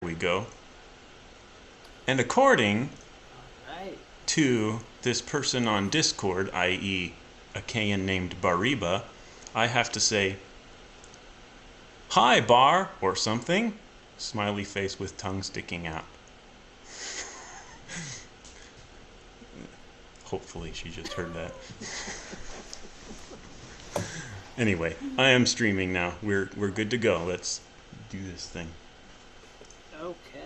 we go. And according Alright. to this person on Discord, i.e. a Kayan named Bariba, I have to say, "Hi, Bar," or something. Smiley face with tongue sticking out. Hopefully she just heard that. Anyway, I am streaming now. We're good to go. Let's do this thing. Okay.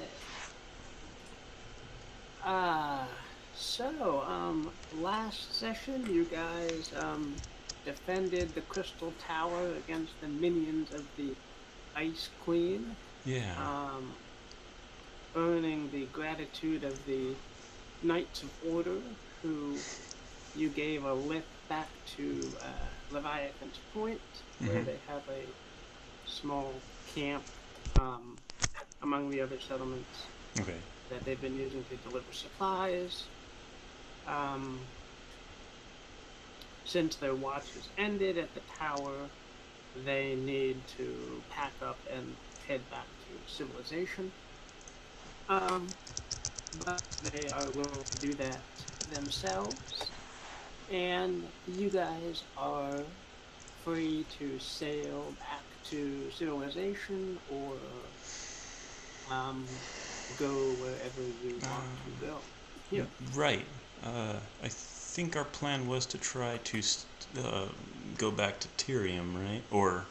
Last session you guys defended the Crystal Tower against the minions of the Ice Queen. Yeah. Earning the gratitude of the Knights of Order, who you gave a lift back to Leviathan's Point, where they have a small camp among the other settlements that they've been using to deliver supplies. Since their watch has ended at the tower, they need to pack up and head back to civilization. But they are willing to do that themselves, and you guys are free to sail back to civilization or go wherever you want to go. Yeah. Right. I think our plan was to try to go back to Tyrium, right? Or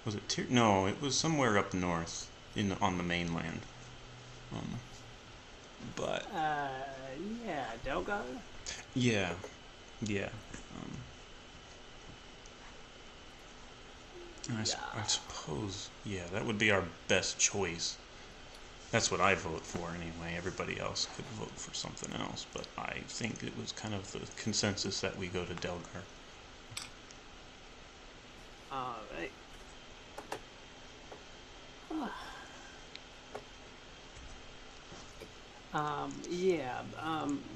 was it Tyrium? No, it was somewhere up north on the mainland. But yeah, Delgar? Yeah. I suppose, that would be our best choice. That's what I vote for anyway. Everybody else could vote for something else, but I think it was kind of the consensus that we go to Delgar. Alright.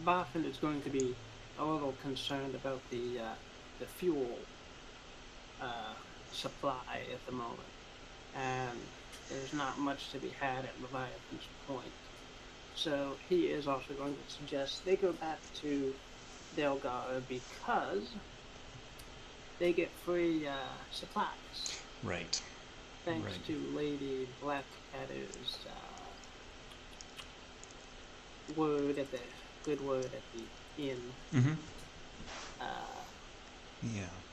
Boffin is going to be a little concerned about the fuel supply at the moment, and there's not much to be had at Leviathan's Point. So he is also going to suggest they go back to Delgar because they get free supplies. Right. Thanks to Lady Blackadder's good word at the inn. Mm-hmm.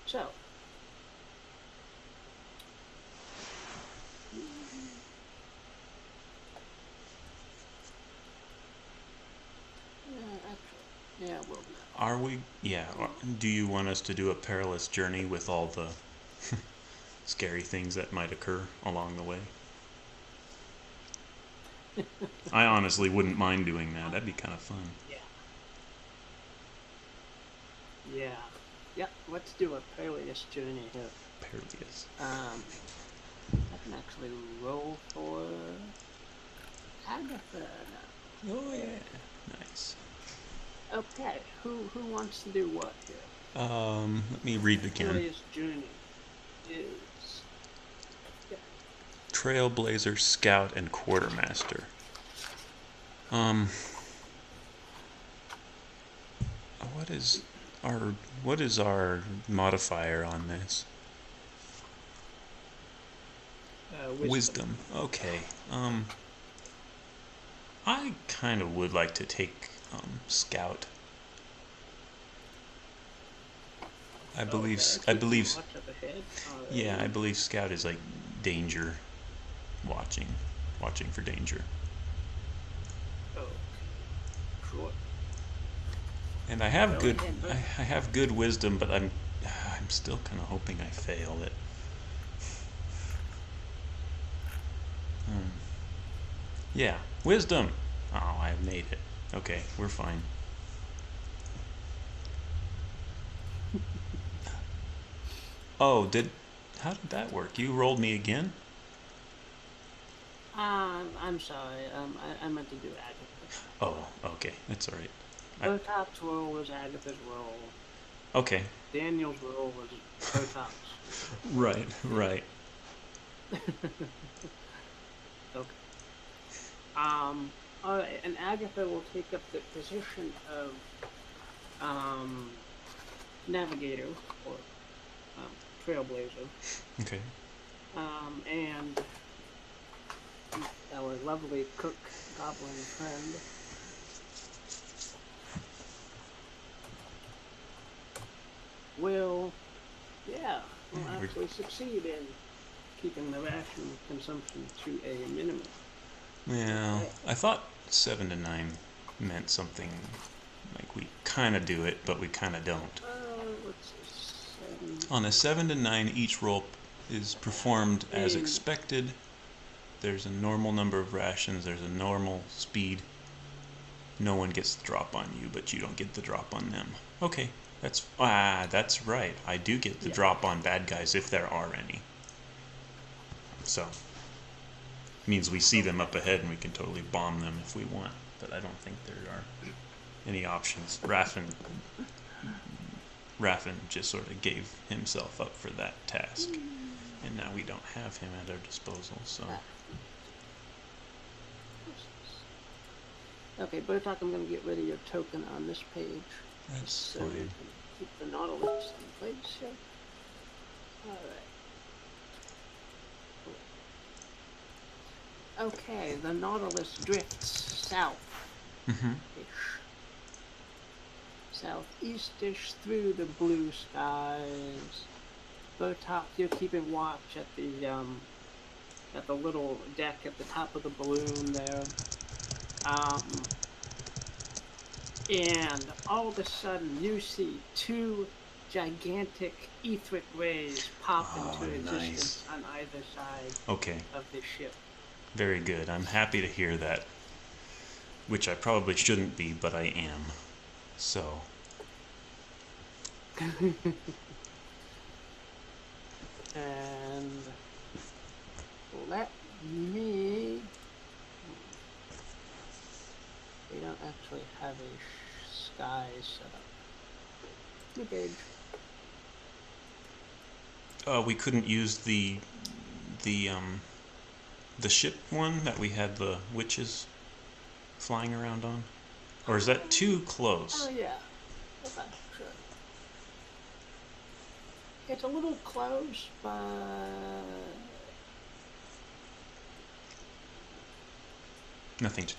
So. Well. Are we? Yeah. Do you want us to do a perilous journey with all the scary things that might occur along the way? I honestly wouldn't mind doing that. That'd be kind of fun. Yeah. Let's do a perilous journey here. Perilous. I can actually roll for Agatha now. Oh yeah. Nice. Okay, who wants to do what here? Let me read the canon. Perilous journey is Trailblazer, Scout, and Quartermaster. What is our modifier on this? Wisdom. Okay. I kind of would like to take Scout. I believe. Yeah, I believe Scout is like danger, watching for danger. Oh, sure. And I have good wisdom, but I'm still kind of hoping I fail it. Yeah, wisdom. Oh, I made it. Okay, we're fine. Oh, how did that work? You rolled me again? I'm sorry. I meant to do Agatha. Oh, okay. That's all right. Protop's roll was Agatha's roll. Okay. Daniel's roll was Protop's. Right. Okay. And Agatha will take up the position of navigator or trailblazer. Okay. And our lovely cook goblin friend will actually succeed in keeping the ration consumption to a minimum. Yeah, I thought 7 to 9 meant something like we kind of do it, but we kind of don't. Let's see, 7. On a 7 to 9, each roll is performed as expected. There's a normal number of rations. There's a normal speed. No one gets the drop on you, but you don't get the drop on them. Okay, that's right. I do get the drop on bad guys if there are any. So, means we see them up ahead and we can totally bomb them if we want. But I don't think there are any options. Raffen just sort of gave himself up for that task. And now we don't have him at our disposal, so... Okay, Botok, I'm going to get rid of your token on this page. That's so fine. you can keep the Nautilus in place here. Alright. Okay, the Nautilus drifts south-ish. Southeast-ish through the blue skies. Botok, you're keeping watch at the little deck at the top of the balloon there. And all of a sudden you see 2 gigantic etheric rays pop into existence on either side of the ship. Very good. I'm happy to hear that. Which I probably shouldn't be, but I am. So. And let me... They don't actually have a sky set up. Okay. We couldn't use the ship one that we had the witches flying around on? Or is that too close? Oh yeah. Okay, sure. It's a little close, but nothing to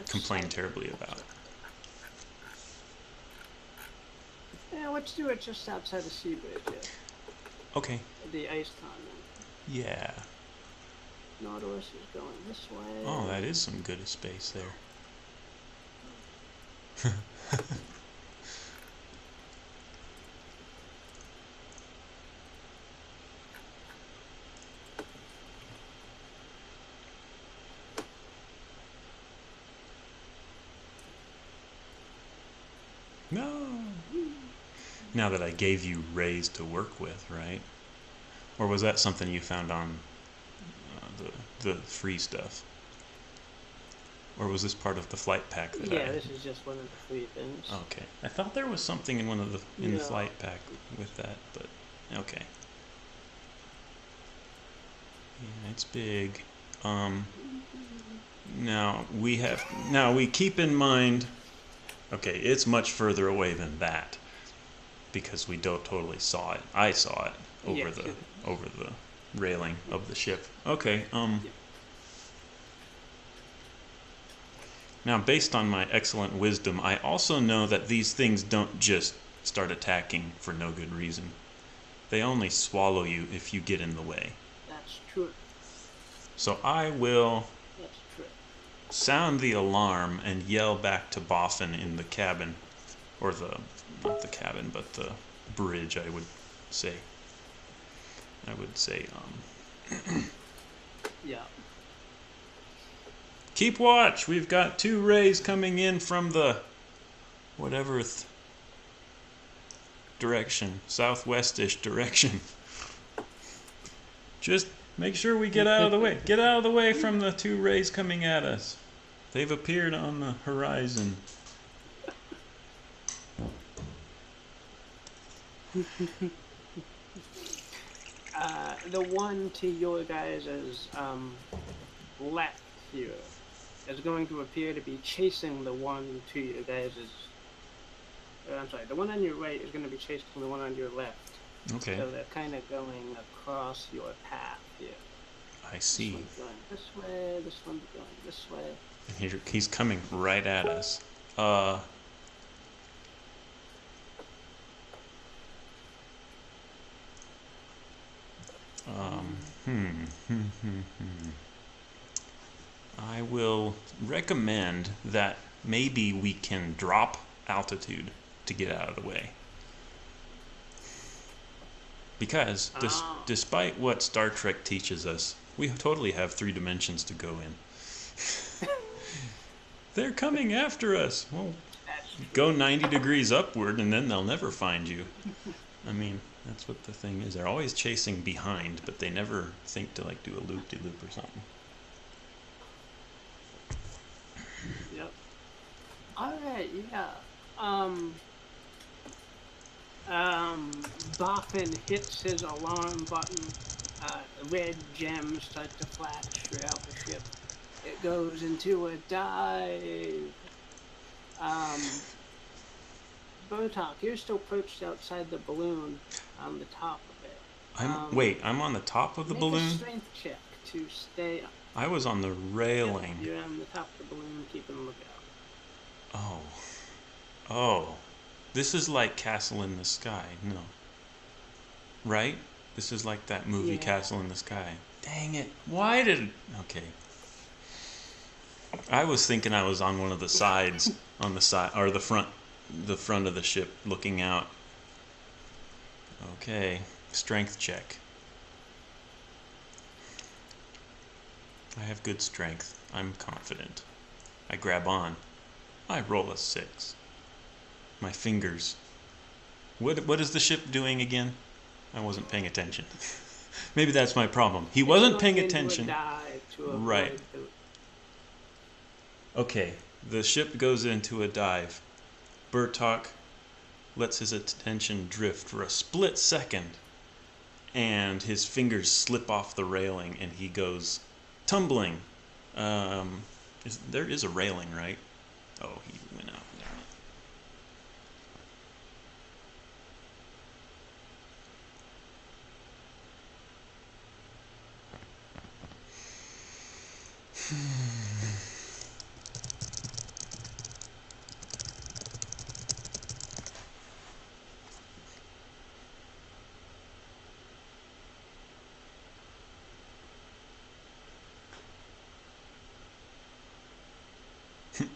complain terribly about. Yeah, let's do it just outside the sea bridge. Yeah. Okay. The ice continent. Yeah. Nautilus is going this way. Oh, that is some good space there. No. Now that I gave you rays to work with, right? Or was that something you found on the free stuff? Or was this part of the flight pack that Yeah, this is just one of the free things. Okay. I thought there was something in one of the flight pack with that, but okay. Yeah, it's big. Now we keep in mind, okay, it's much further away than that because we totally saw it. I saw it over the railing of the ship. Okay. Now, based on my excellent wisdom, I also know that these things don't just start attacking for no good reason. They only swallow you if you get in the way. That's true. So I will That's true. sound the alarm and yell back to Boffin in the cabin, or not the cabin, but the bridge, I would say. Yeah. Keep watch. We've got 2 rays coming in from the whatever direction, southwestish direction. Just make sure we get out of the way. Get out of the way from the 2 rays coming at us. They've appeared on the horizon. The one to your guys' left here is going to appear to be chasing the one to your guys'. I'm sorry, the one on your right is going to be chasing the one on your left. Okay. So they're kind of going across your path here. I see. This one's going this way, this one's going this way. And he's coming right at us. I will recommend that maybe we can drop altitude to get out of the way. Because despite what Star Trek teaches us, we totally have 3 dimensions to go in. They're coming after us. Well, go 90 degrees upward and then they'll never find you. I mean, that's what the thing is. They're always chasing behind, but they never think to like do a loop-de-loop or something. Yep. Alright, yeah. Boffin hits his alarm button. Red gems start to flash throughout the ship. It goes into a dive. Botok, you're still perched outside the balloon on the top of it. Wait, I'm on the top of the balloon? Make a strength check to stay up. I was on the railing. Yeah, you're on the top of the balloon, keeping a lookout. Oh. This is like Castle in the Sky. No. Right? This is like that movie, Castle in the Sky. Dang it. Why did... Okay. I was thinking I was on one of the sides, on the side, or the front of the ship, looking out. Okay. Strength check. I have good strength. I'm confident. I grab on. I roll a 6. My fingers. What is the ship doing again? I wasn't paying attention. Maybe that's my problem. He wasn't paying attention. Right. Okay. The ship goes into a dive. Burtok lets his attention drift for a split second, and his fingers slip off the railing, and he goes tumbling. There is a railing, right? Oh, he went out. Need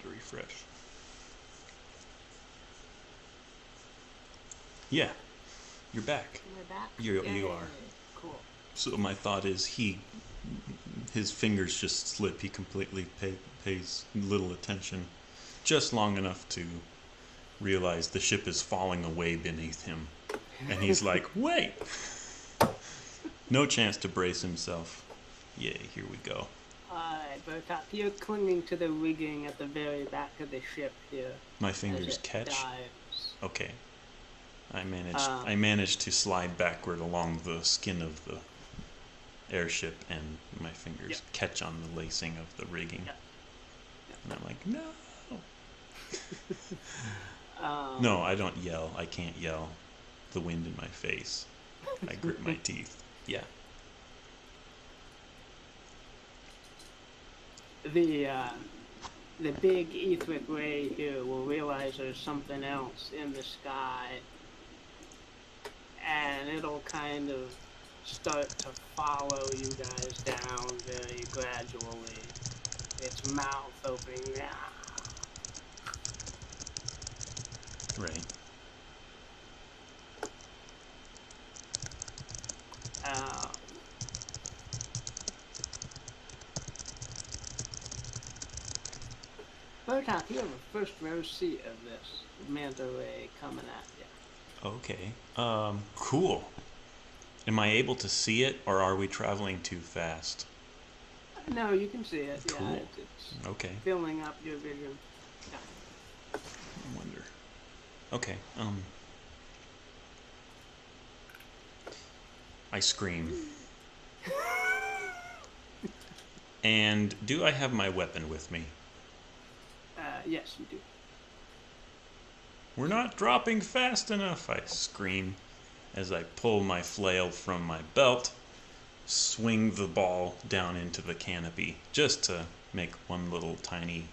to refresh. Yeah, you're back. We're back? You are. Cool. So my thought is his fingers just slip. He completely pays little attention, just long enough to realize the ship is falling away beneath him. And he's like, wait! No chance to brace himself. Yay, here we go. Alright, Burtok, you're clinging to the rigging at the very back of the ship here. My fingers catch? Dives. Okay. I managed to slide backward along the skin of the airship, and my fingers catch on the lacing of the rigging. And I'm like, no! No, I don't yell. I can't yell. The wind in my face. I grit my teeth. Yeah. The big etheric ray here will realize there's something else in the sky, and it'll kind of start to follow you guys down very gradually. Its mouth opening. Right. Burtok, you have a first row seat of this manta ray coming at you. Okay. Cool. Am I able to see it, or are we traveling too fast? No, you can see it. Cool. Yeah, it's Okay. filling up your vision. Yeah. I wonder. Okay. I scream. And do I have my weapon with me? Yes, you do. We're not dropping fast enough, I scream as I pull my flail from my belt, swing the ball down into the canopy, just to make one little tiny,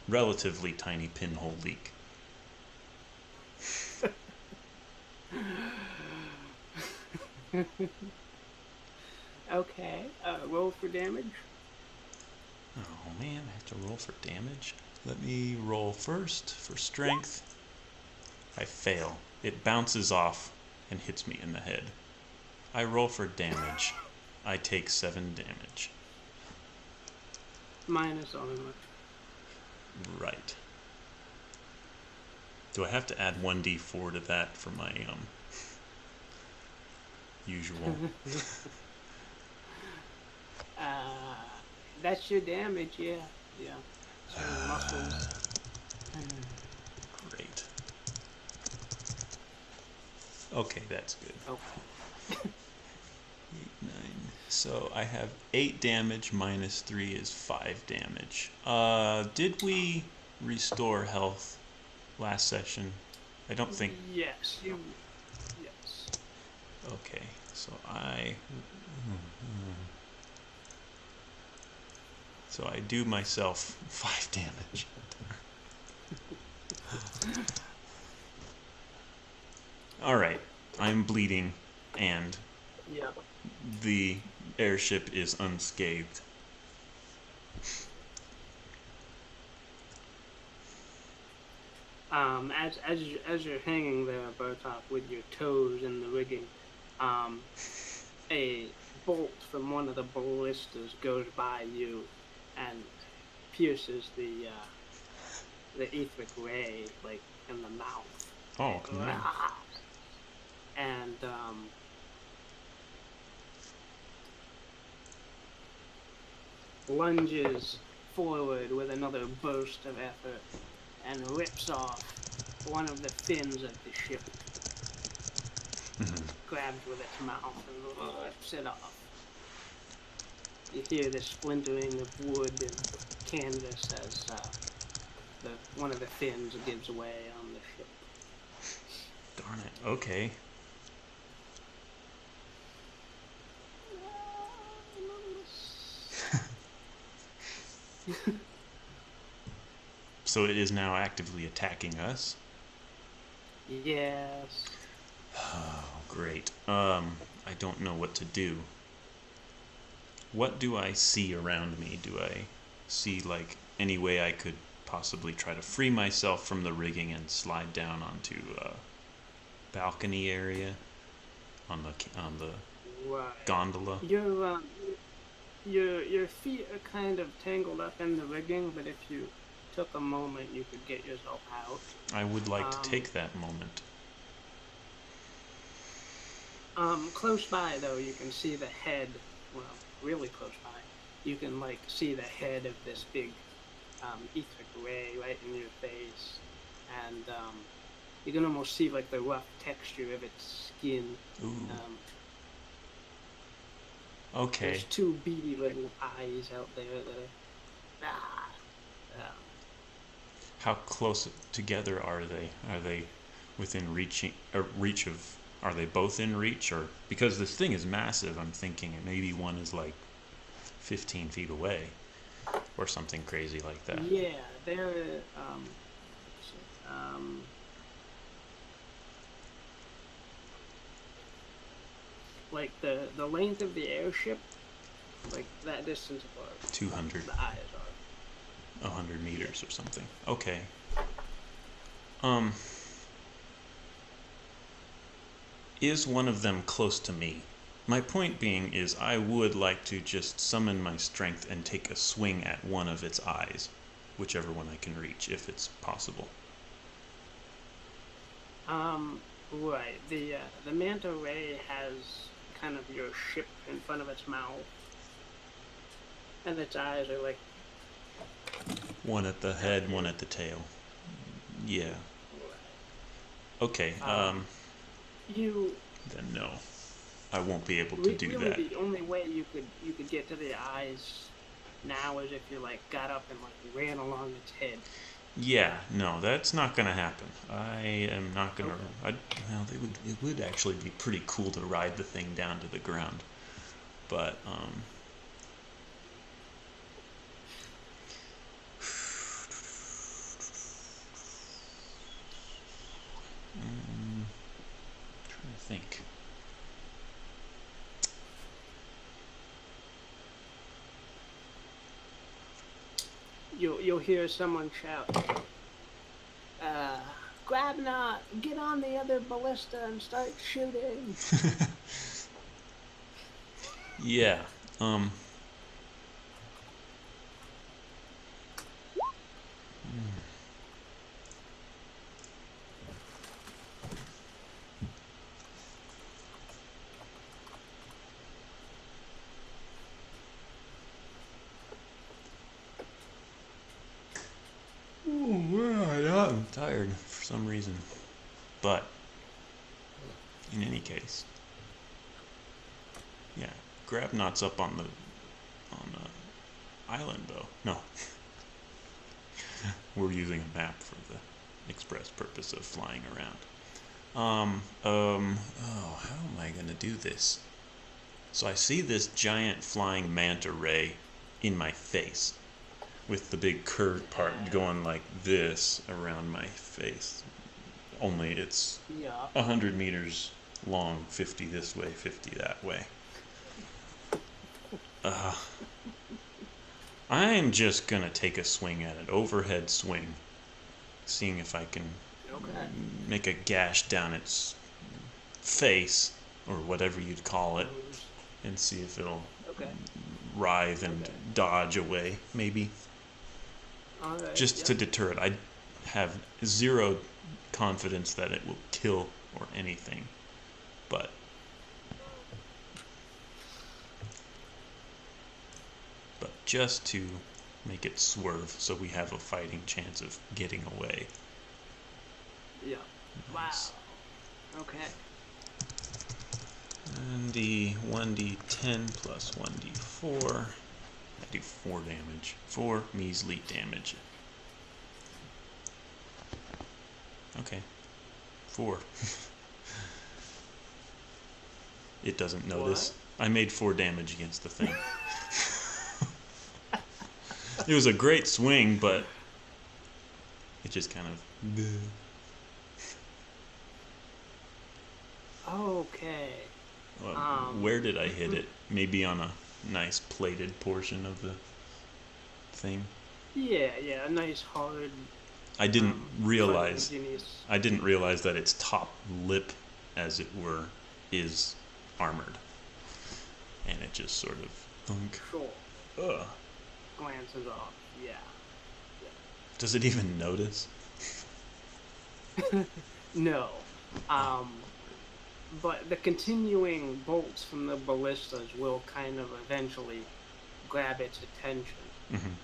relatively tiny pinhole leak. Okay, roll for damage. Oh man, I have to roll for damage? Let me roll first for strength. I fail. It bounces off and hits me in the head. I roll for damage. I take 7 damage. Minus armor. Right. Do I have to add 1d4 to that for my usual? That's your damage, yeah. Yeah. So muscles. Great. Okay, that's good. Okay. 8, 9. So I have 8 damage minus 3 is 5 damage. Did we restore health last session? I don't think. Yes, you. Yes. Okay, so I do myself 5 damage. All right, I'm bleeding, and Yeah. the airship is unscathed. As you're hanging there, Bartok, with your toes in the rigging, a bolt from one of the ballistas goes by you and pierces the etheric ray, like, in the mouth. Oh, nice. And lunges forward with another burst of effort and rips off one of the fins of the ship. Grabs with its mouth and rips it off. You hear the splintering of wood and canvas as one of the fins gives way on the ship. Darn it. Okay. So it is now actively attacking us? Yes. Oh, great. I don't know what to do. What do I see around me? Do I see, like, any way I could possibly try to free myself from the rigging and slide down onto a balcony area on the Right. gondola? Your feet are kind of tangled up in the rigging, but if you took a moment, you could get yourself out. I would like to take that moment. Close by, though, you can see the head. Well, really close by. You can, like, see the head of this big etheric ray right in your face, and you can almost see, like, the rough texture of its skin. Ooh. Okay. There's 2 beady little eyes out there that are... How close together are they? Are they within reach of... Are they both in reach? Or because this thing is massive, I'm thinking maybe one is like 15 feet away or something crazy like that. Yeah, they're... like the length of the airship, like that distance apart. 200. The eyes are 100 meters or something. Okay. Is one of them close to me? My point being is I would like to just summon my strength and take a swing at one of its eyes, whichever one I can reach, if it's possible. Right. The manta ray has kind of your ship in front of its mouth, and its eyes are like one at the head, one at the tail. Yeah. Okay. Then no, I won't be able to do really that. The only way you could get to the eyes now as if you like got up and like ran along its head. Yeah, no, that's not gonna happen. I am not gonna. Okay. Well, it would actually be pretty cool to ride the thing down to the ground, but trying to think. You'll hear someone shout, "Grab Knot, get on the other ballista and start shooting." Yeah. I'm tired for some reason, but in any case, yeah, grab knots up on the island though. No, we're using a map for the express purpose of flying around. Oh, how am I gonna do this? So I see this giant flying manta ray in my face, with the big curved part going like this around my face. Only it's 100 meters long, 50 this way, 50 that way. I'm just gonna take a swing at it, overhead swing, seeing if I can make a gash down its face, or whatever you'd call it, and see if it'll writhe and dodge away, maybe. Just to deter it. I have zero confidence that it will kill or anything, but just to make it swerve so we have a fighting chance of getting away. Yeah. Nice. Wow. Okay. And the 1d10 plus 1d4. I do 4 damage. 4 measly damage. Okay. 4. It doesn't notice. What? I made 4 damage against the thing. It was a great swing, but it just kind of... Okay. Where did I hit it? Maybe on a nice plated portion of the thing? Yeah, a nice hard... I didn't realize that its top lip, as it were, is armored. And it just sort of thunk. Sure. Glances off. Yeah. Does it even notice? No. But the continuing bolts from the ballistas will kind of eventually grab its attention. Mm-hmm.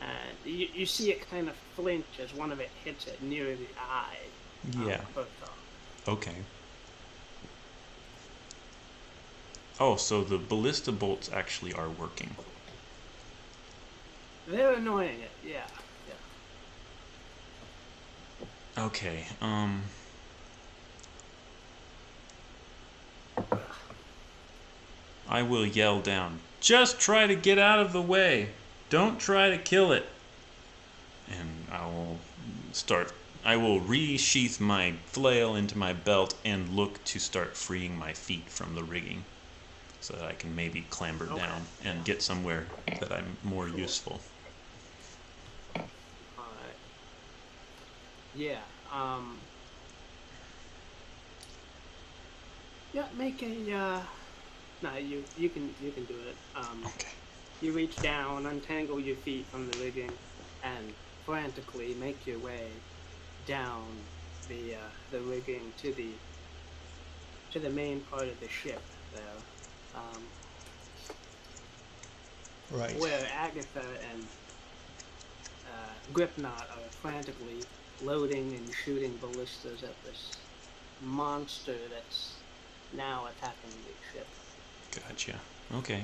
And you see it kind of flinch as one of it hits it near the eye. Yeah. Okay. Oh, so the ballista bolts actually are working. They're annoying it, yeah. Okay, I will yell down, "Just try to get out of the way! Don't try to kill it!" And I will resheath my flail into my belt and look to start freeing my feet from the rigging, so that I can maybe clamber down and get somewhere that I'm more useful. Alright. Yeah, yeah, make a, no, you can do it. Okay. You reach down, untangle your feet from the rigging, and frantically make your way down the rigging to the main part of the ship there. Right. Where Agatha and Gripknot are frantically loading and shooting ballistas at this monster that's now attacking the ship. Gotcha. Okay.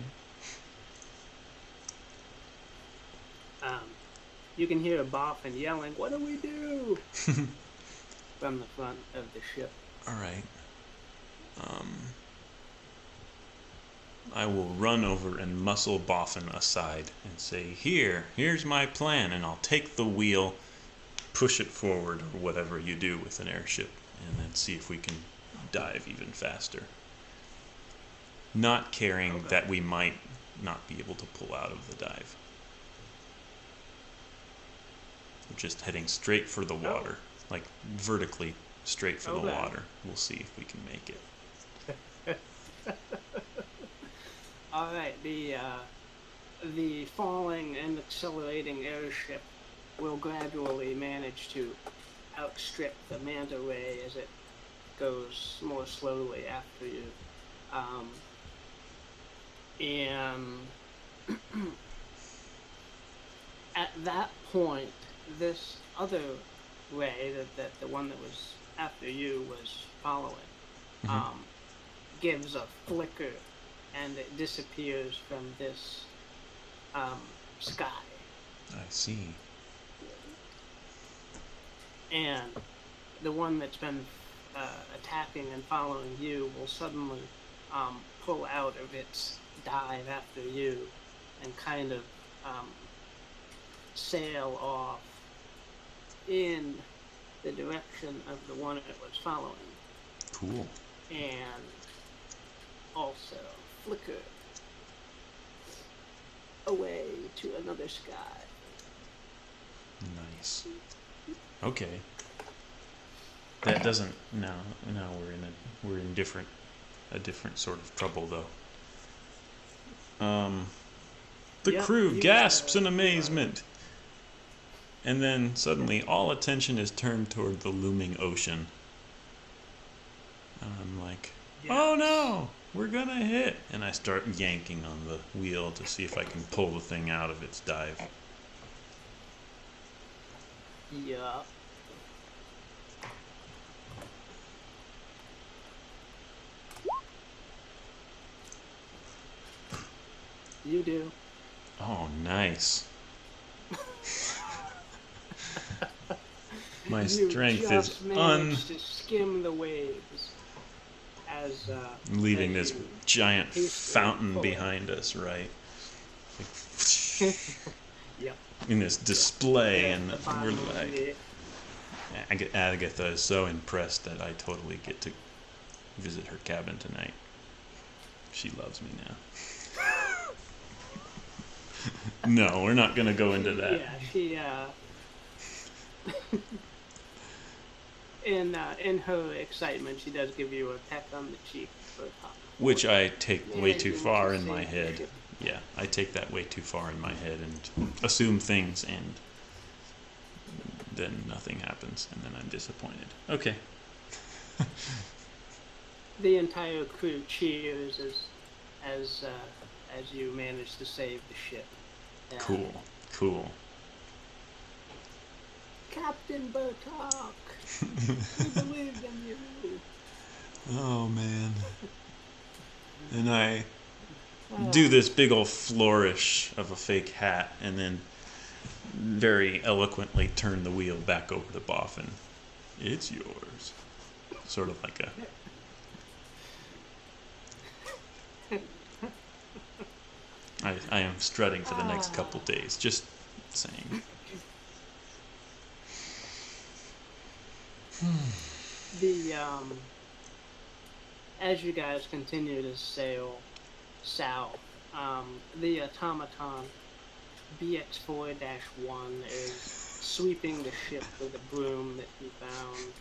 You can hear Boffin yelling, "What do we do?" from the front of the ship. All right. I will run over and muscle Boffin aside and say, here's my plan, and I'll take the wheel, push it forward, or whatever you do with an airship, and then see if we can dive even faster. Not caring that we might not be able to pull out of the dive. We're just heading straight for the water, like vertically straight for the water. We'll see if we can make it. All right, the falling and accelerating airship will gradually manage to outstrip the manta ray as it goes more slowly after you. And at that point, this other ray, that the one that was after you was following, gives a flicker, and it disappears from this sky. I see. And the one that's been attacking and following you will suddenly pull out of its dive after you and kind of sail off in the direction of the one it was following. Cool. And also flicker away to another sky. Nice. Okay. That doesn't. Now we're in a different sort of trouble though. The crew gasps in amazement, and then suddenly all attention is turned toward the looming ocean. And I'm like, oh no, we're gonna hit! And I start yanking on the wheel to see if I can pull the thing out of its dive. Yeah. You do. Oh, nice. My strength is to skim the waves as leaving this giant fountain behind us, right? Yep. In this display, and we're like, Agatha is so impressed that I totally get to visit her cabin tonight. She loves me now. No, we're not going to go into that. Yeah, she in her excitement, she does give you a peck on the cheek for a top. Which I take way too far in my head. Yeah, I take that way too far in my head and assume things, and then nothing happens, and then I'm disappointed. Okay. The entire crew cheers as you manage to save the ship. Cool. Captain Burtok, we believed in you. Oh man. And I do this big old flourish of a fake hat, and then very eloquently turn the wheel back over to Boffin. It's yours. Sort of like a... I am strutting for the next couple days, just saying. As you guys continue to sail south, the automaton BX4-1 is sweeping the ship with a broom that he found,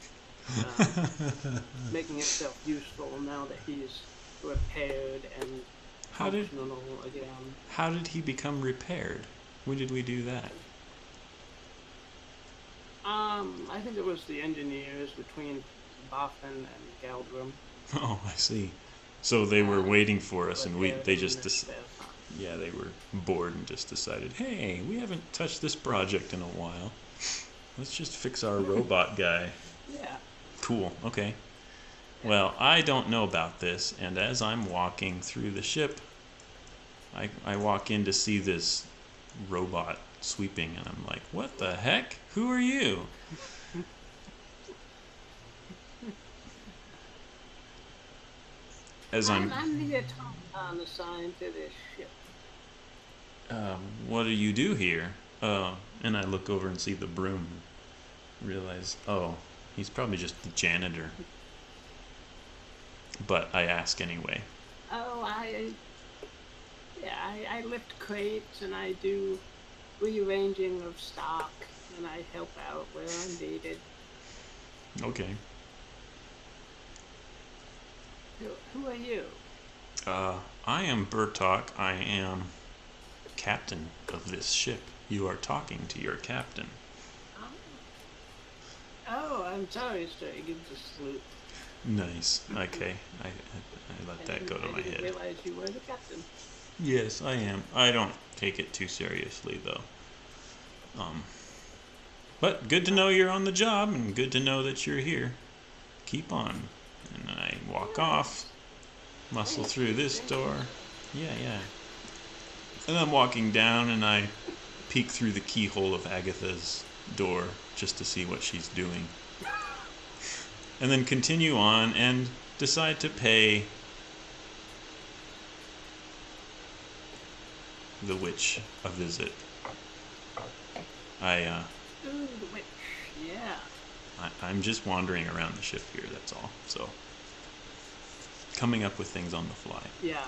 making himself useful now that he's repaired and functional again. How did he become repaired? When did we do that? I think it was the engineers between Boffin and Galdrum. Oh, I see. So they were waiting for us, and they were bored and just decided, hey, we haven't touched this project in a while. Let's just fix our robot guy. Yeah. Cool. Okay. Well, I don't know about this, and as I'm walking through the ship, I walk in to see this robot sweeping, and I'm like, what the heck? Who are you? As I'm the automaton assigned to this ship. What do you do here? And I look over and see the broom. Realize, oh, he's probably just the janitor. But I ask anyway. Oh, I lift crates and I do rearranging of stock and I help out where I'm needed. Okay. Who are you? I am Burtok. I am captain of this ship. You are talking to your captain. Oh, I'm sorry, sir. He gives a salute. Nice. Okay. I let that go to my head. I didn't realize you were the captain. Yes, I am. I don't take it too seriously, though. But good to know you're on the job, and good to know that you're here. Keep on. And I walk off, muscle through this door. Yeah. And I'm walking down, and I peek through the keyhole of Agatha's door just to see what she's doing. And then continue on and decide to pay the witch a visit. Ooh, the witch, yeah. I'm just wandering around the ship here, that's all. So, coming up with things on the fly. Yeah,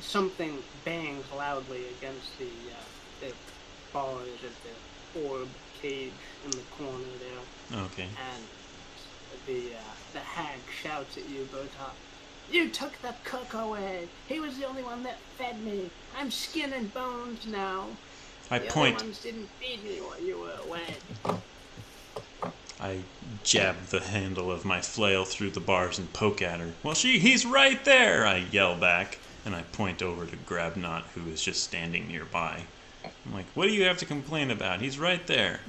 something bangs loudly against the bars of the orb cage in the corner there. Okay. And the hag shouts at you, Botok. You took the cook away. He was the only one that fed me. I'm skin and bones now. The other ones didn't feed me while you were away. I jab the handle of my flail through the bars and poke at her. Well, he's right there, I yell back, and I point over to Grabnot, who is just standing nearby. I'm like, what do you have to complain about? He's right there.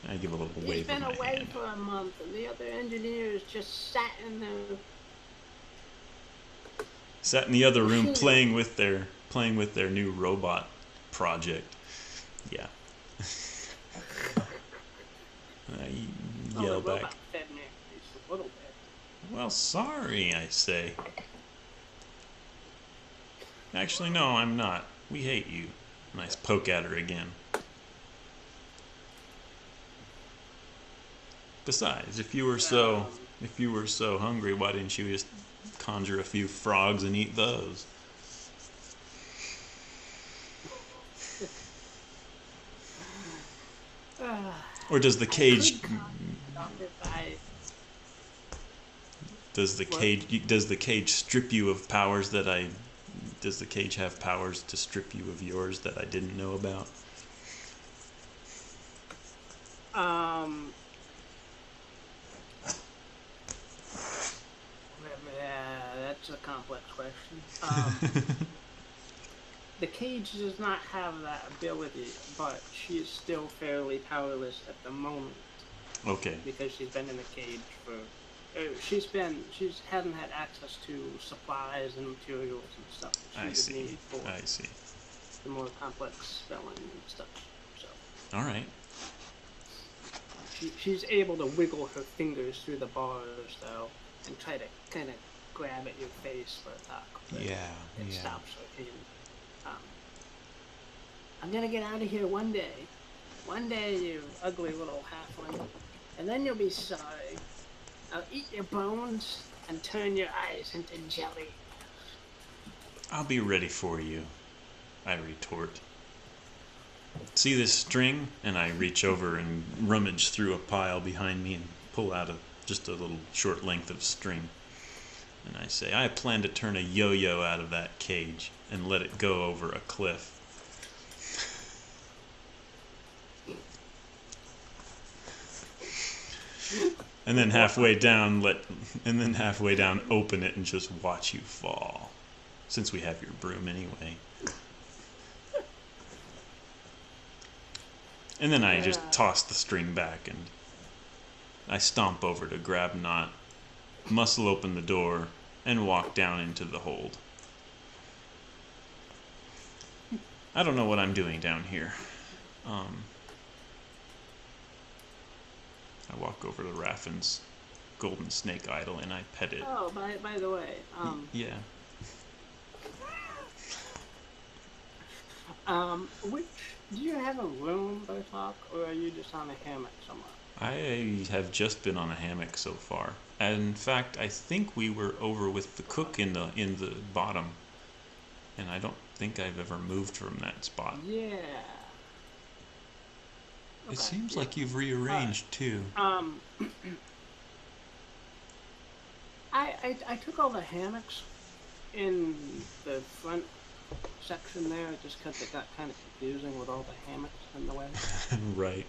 I give a little wave of my hand. He's been away for a month, and the other engineers just sat in there. Sat in the other room playing with their new robot project. Yeah. I yell back. Fed me a little bit. Well, sorry, I say. Actually, no, I'm not. We hate you. Nice poke at her again. Besides, if you were so hungry, why didn't you just conjure a few frogs and eat those? Or does the cage does the cage strip you of powers that does the cage have powers to strip you of yours that I didn't know about? That's a complex question. The cage does not have that ability, but she is still fairly powerless at the moment. Okay. Because she's been in the cage for... she hasn't had access to supplies and materials and stuff that she would need for the more complex spelling and stuff. So. All right. She's able to wiggle her fingers through the bars, though, and try to kind of grab at your face for a talk. It stops her hand. I'm gonna get out of here one day. One day, you ugly little halfling. And then you'll be sorry. I'll eat your bones and turn your eyes into jelly. I'll be ready for you, I retort. See this string? And I reach over and rummage through a pile behind me and pull out just a little short length of string. And I say, I plan to turn a yo-yo out of that cage and let it go over a cliff. And then halfway down, open it and just watch you fall. Since we have your broom anyway. And then I just toss the string back and I stomp over to Grabnot, muscle open the door, and walk down into the hold. I don't know what I'm doing down here. I walk over to Raffin's golden snake idol and I pet it. Oh, by the way, Yeah. which do you have a room, Botok, or are you just on a hammock somewhere? I have just been on a hammock so far. And in fact, I think we were over with the cook in the bottom, and I don't think I've ever moved from that spot. Yeah. Okay. It seems like you've rearranged too. I took all the hammocks in the front section there just because it got kind of confusing with all the hammocks in the way. Right.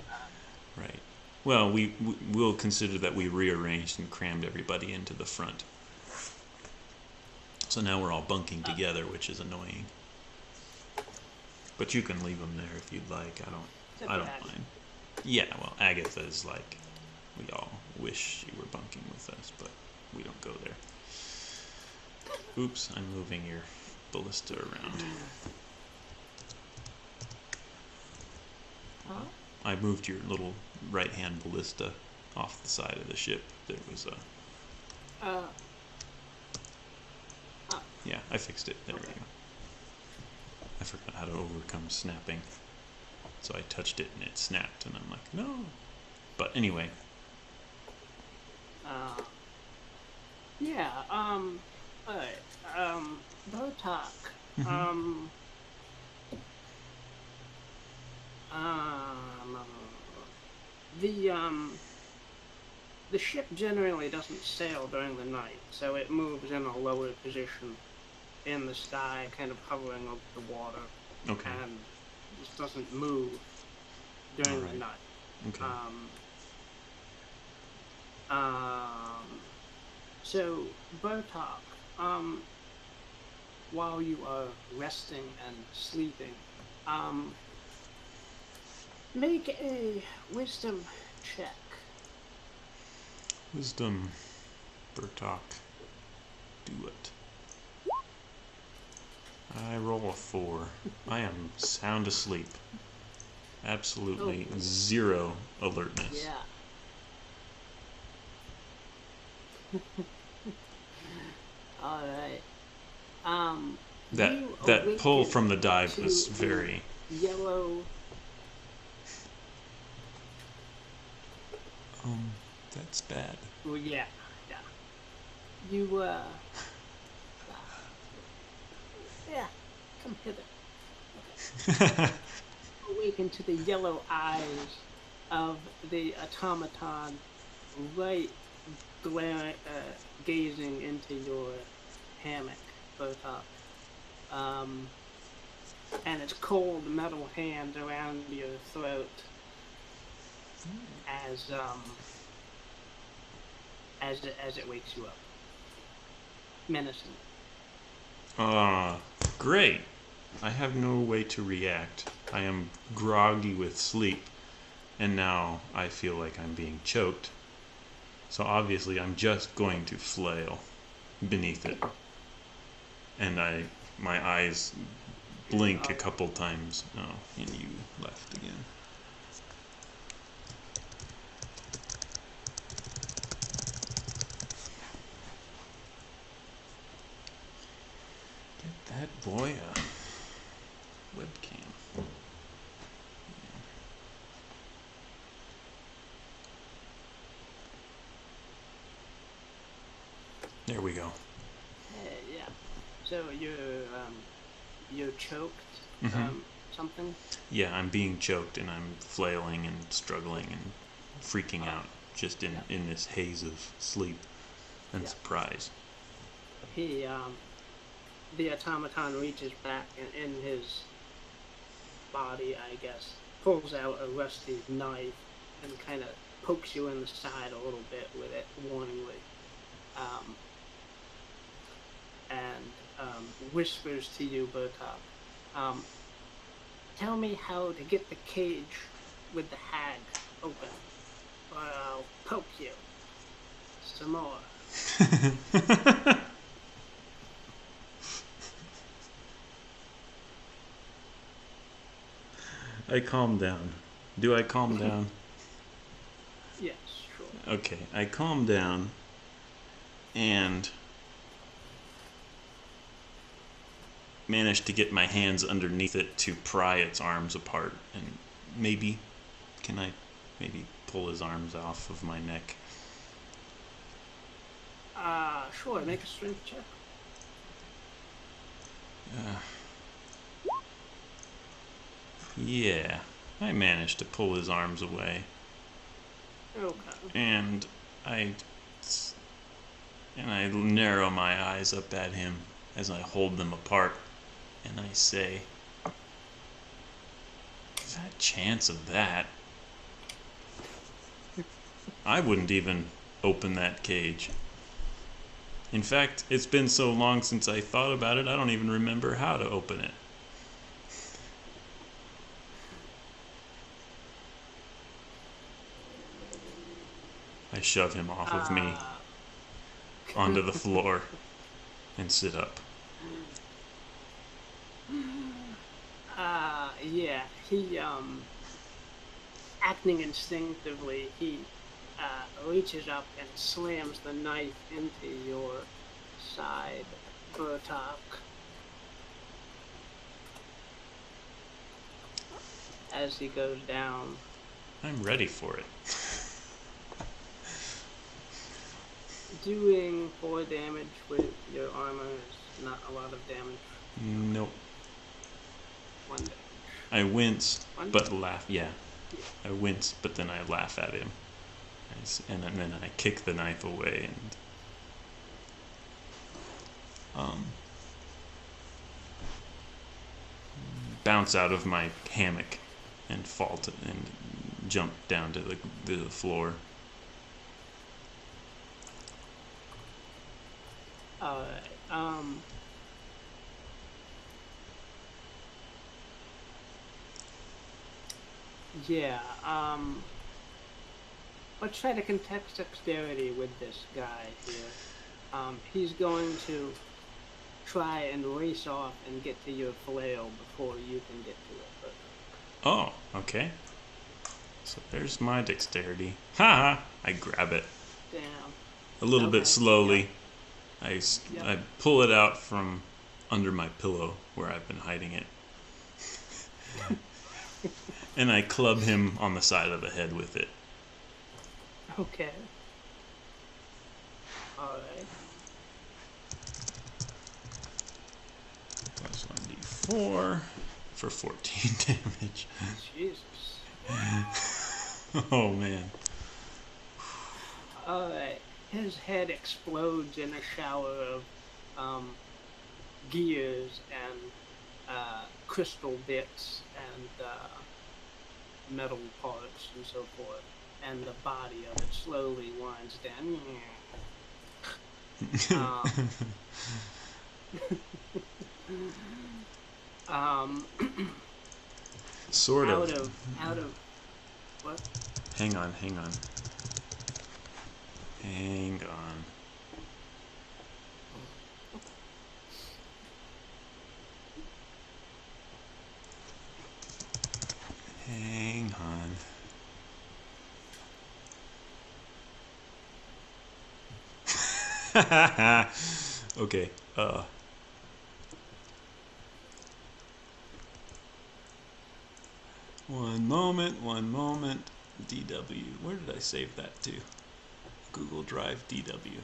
Right. Well, we'll consider that we rearranged and crammed everybody into the front. So now we're all bunking together, which is annoying. But you can leave them there if you'd like. I don't mind. Yeah, well, Agatha is like, we all wish she were bunking with us, but we don't go there. Oops, I'm moving your ballista around. Huh? I moved your little right-hand ballista off the side of the ship. There was a... Yeah, I fixed it. There we go. I forgot how to overcome snapping. So I touched it and it snapped, and I'm like, no. But anyway. Yeah, alright. Botok. The ship generally doesn't sail during the night, so it moves in a lower position in the sky, kind of hovering over the water. Okay. And just doesn't move during the night. Okay. So, Botok, while you are resting and sleeping, make a wisdom check. Wisdom, Bertok. Do it. I roll a 4. I am sound asleep. Absolutely zero alertness. Yeah. Alright. That pull from the dive was very... Yellow... That's bad. Well, yeah. You, yeah, come hither. Okay. Awaken to the yellow eyes of the automaton right gazing into your hammock, Botok. And its cold metal hands around your throat as it wakes you up. Menacing. Great. I have no way to react. I am groggy with sleep, and now I feel like I'm being choked. So obviously I'm just going to flail beneath it. And my eyes blink a couple times. Oh, and you left again. Get that boy a webcam. There we go. Yeah. So you're choked. Something. Yeah, I'm being choked and I'm flailing and struggling and freaking out, just in this haze of sleep and surprise. The automaton reaches back and in his body, I guess, pulls out a rusty knife and kind of pokes you in the side a little bit with it, warningly. And whispers to you, Botok, tell me how to get the cage with the hag open, or I'll poke you some more. I calm down. Do I calm down? Yes, sure. Okay, I calm down and manage to get my hands underneath it to pry its arms apart. And maybe, can I maybe pull his arms off of my neck? Sure. Make a strength check. Yeah, I managed to pull his arms away. Okay. And I narrow my eyes up at him as I hold them apart, and I say, "Is that a chance of that? I wouldn't even open that cage. In fact, it's been so long since I thought about it, I don't even remember how to open it." I shove him off of me onto the floor and sit up. Yeah, he, acting instinctively, he, reaches up and slams the knife into your side buttock. As he goes down. I'm ready for it. Doing 4 damage with your armor is not a lot of damage. Nope. 1 damage. I wince, One? but laugh. Yeah. I wince, but then I laugh at him. And then I kick the knife away and bounce out of my hammock and fall and jump down to the floor. Alright, yeah, let's try to contest dexterity with this guy here. He's going to try and race off and get to your flail before you can get to it. Oh, okay. So there's my dexterity. Ha! I grab it. Damn. A little bit slowly. Yep. I pull it out from under my pillow where I've been hiding it. And I club him on the side of the head with it. Okay. Alright. Plus 1d4 for 14 damage. Jesus. Oh, man. Alright. His head explodes in a shower of gears and crystal bits and metal parts and so forth. And the body of it slowly winds down. Sort of. Out of what? Hang on. Hang on. Okay. One moment. DW. Where did I save that to? Google Drive DW.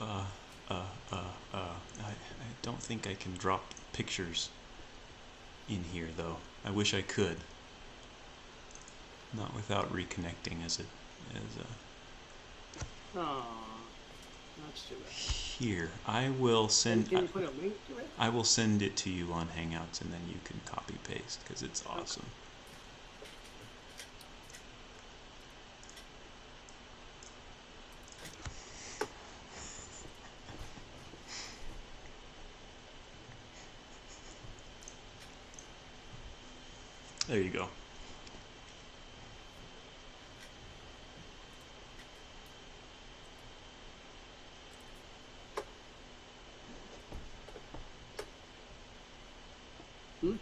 I don't think I can drop pictures in here though. I wish I could. Not without reconnecting as a Oh, that's too bad. Here, I will send. Can you put a link to it? I will send it to you on Hangouts, and then you can copy paste because it's awesome. There you go. Come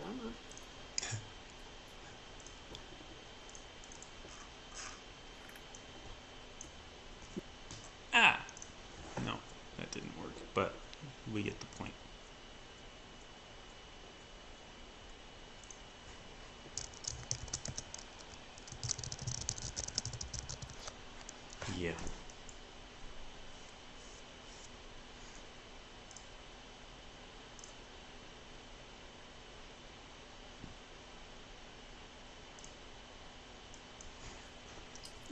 on. Ah! No, that didn't work, but we get the point. Yeah.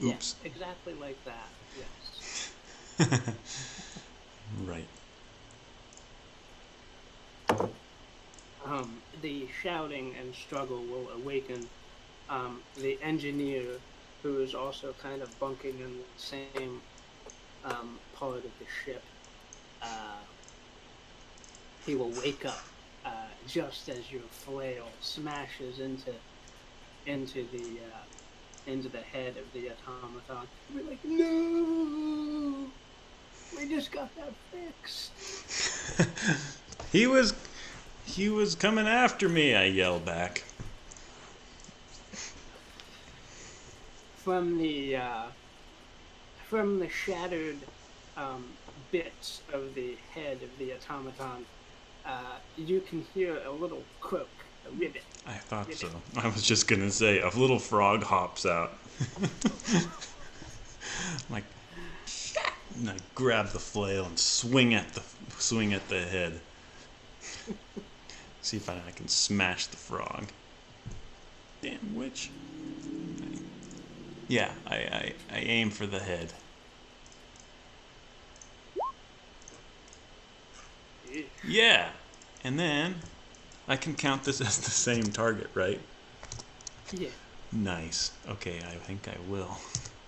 Oops. Yes, exactly like that. Yes. Right. The shouting and struggle will awaken the engineer, who is also kind of bunking in the same part of the ship. He will wake up just as your flail smashes into the head of the automaton. We're like, no, we just got that fixed. He was coming after me, I yell back. From the shattered bits of the head of the automaton, you can hear a little croak, a ribbit. I thought so. I was just gonna say, a little frog hops out. Like, and I grab the flail and swing at the head. See if I can smash the frog. Damn witch. Yeah, I aim for the head. Yeah, and then I can count this as the same target, right? Yeah. Nice. Okay, I think I will.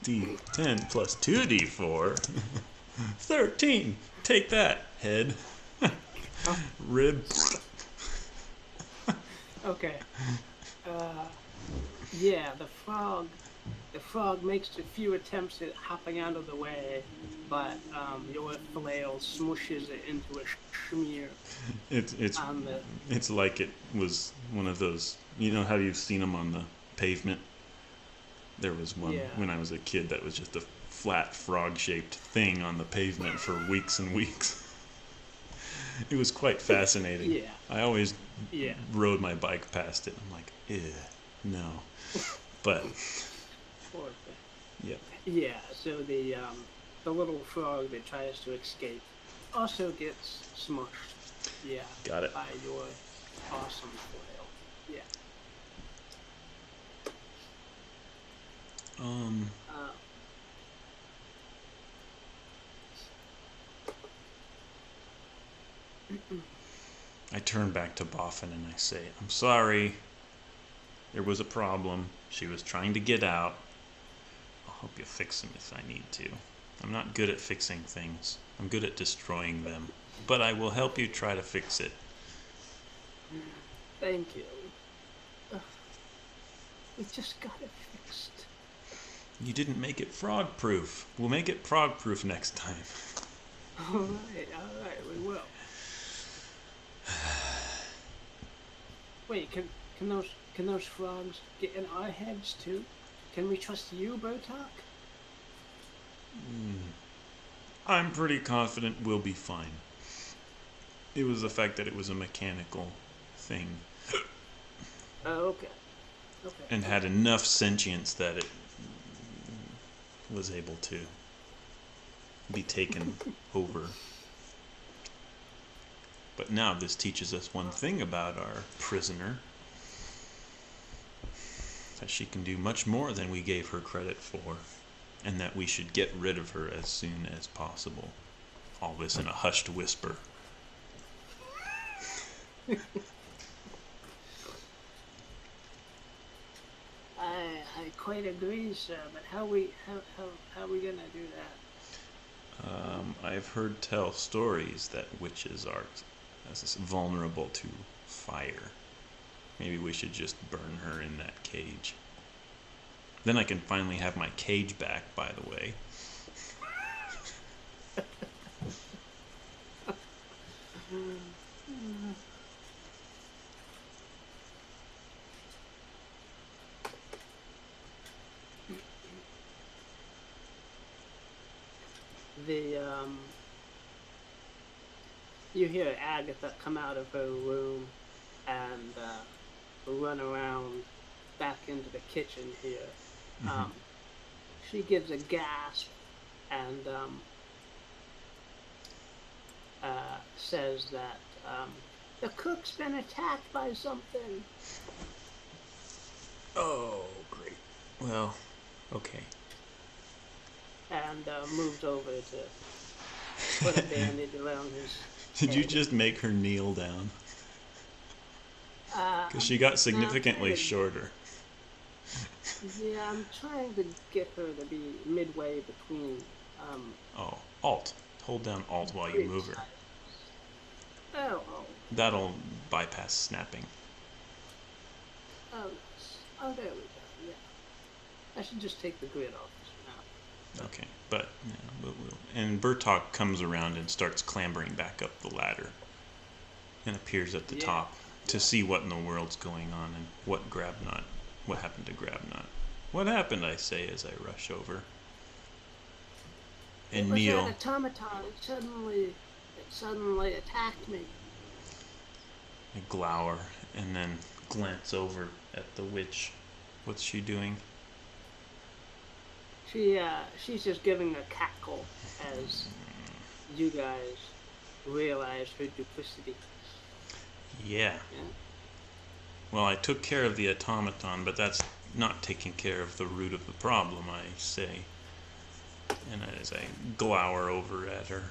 D10 plus 2d4. 13. Take that, head. Rib. Okay. Yeah, the frog makes a few attempts at hopping out of the way, but your flail smooshes it into a smear. It's like it was one of those. You know how you've seen them on the pavement? There was one when I was a kid that was just a flat frog-shaped thing on the pavement for weeks and weeks. It was quite fascinating. Yeah. I always rode my bike past it. I'm like, ew, no. But yeah. Yeah. So the little frog that tries to escape also gets smushed. Yeah. Got it. By your awesome flail. Yeah. I turn back to Boffin and I say, I'm sorry. There was a problem. She was trying to get out. I'll help you fix them if I need to. I'm not good at fixing things. I'm good at destroying them. But I will help you try to fix it. Thank you. We just got it fixed. You didn't make it frog-proof. We'll make it frog-proof next time. All right, we will. Wait, can those frogs get in our heads too? Can we trust you, Botok? I'm pretty confident we'll be fine. It was the fact that it was a mechanical thing. Oh, okay. And had enough sentience that it was able to be taken over. But now this teaches us one thing about our prisoner. That she can do much more than we gave her credit for. And that we should get rid of her as soon as possible. All this in a hushed whisper. I quite agree, sir. But how we gonna do that? I've heard tell stories that witches are vulnerable to fire. Maybe we should just burn her in that cage. Then I can finally have my cage back, by the way. You hear Agatha come out of her room and run around back into the kitchen here. She gives a gasp and says that the cook's been attacked by something. Oh, great. Well, okay. And moves over to put a bandage around his Did head. you just make her kneel down? Because she got significantly shorter. Yeah, I'm trying to get her to be midway between. Oh, Alt. Hold down Alt while you move her. Oh. That'll bypass snapping. Oh, there we go. Yeah. I should just take the grid off now. Okay, but yeah, and Bertok comes around and starts clambering back up the ladder, and appears at the top to see what in the world's going on and what happened to Grabnut. What happened, I say, as I rush over. And kneel. That automaton. It suddenly attacked me. I glower and then glance over at the witch. What's she doing? She's just giving a cackle as you guys realize her duplicity. Yeah. Well, I took care of the automaton, but that's not taking care of the root of the problem, I say. And as I glower over at her,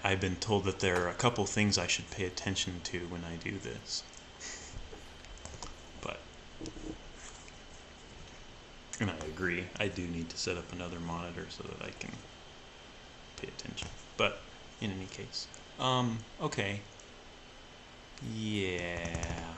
I've been told that there are a couple things I should pay attention to when I do this. And I agree, I do need to set up another monitor so that I can pay attention. But in any case, okay. Yeah.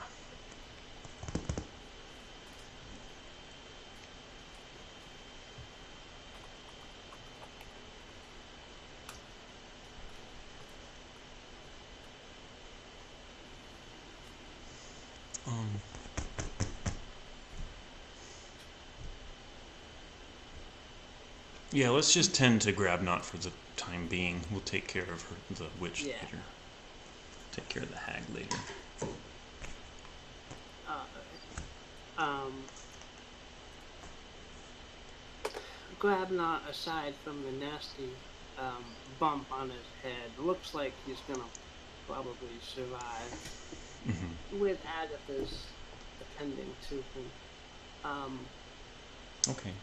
Yeah, let's just tend to Grabnut for the time being. We'll take care of the witch later. Take care of the hag later. Grabnut, aside from the nasty bump on his head, looks like he's gonna probably survive. With Agatha's attending to him. Okay.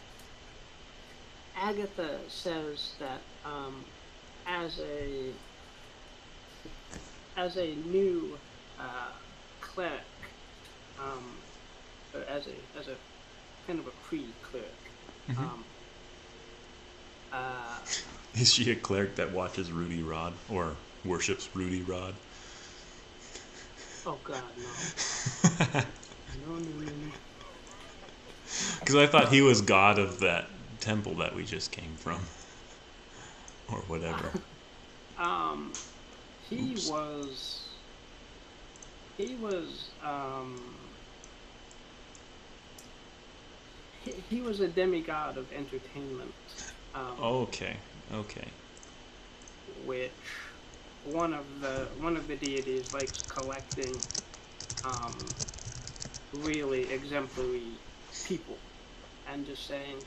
Agatha says that as a new cleric, or as a kind of a pre-cleric, is she a cleric that watches Rudy Rod or worships Rudy Rod? Oh God, no. No. Because I thought he was god of that temple that we just came from, or whatever. He was a demigod of entertainment. Okay. Which one of the deities likes collecting really exemplary people and just saying,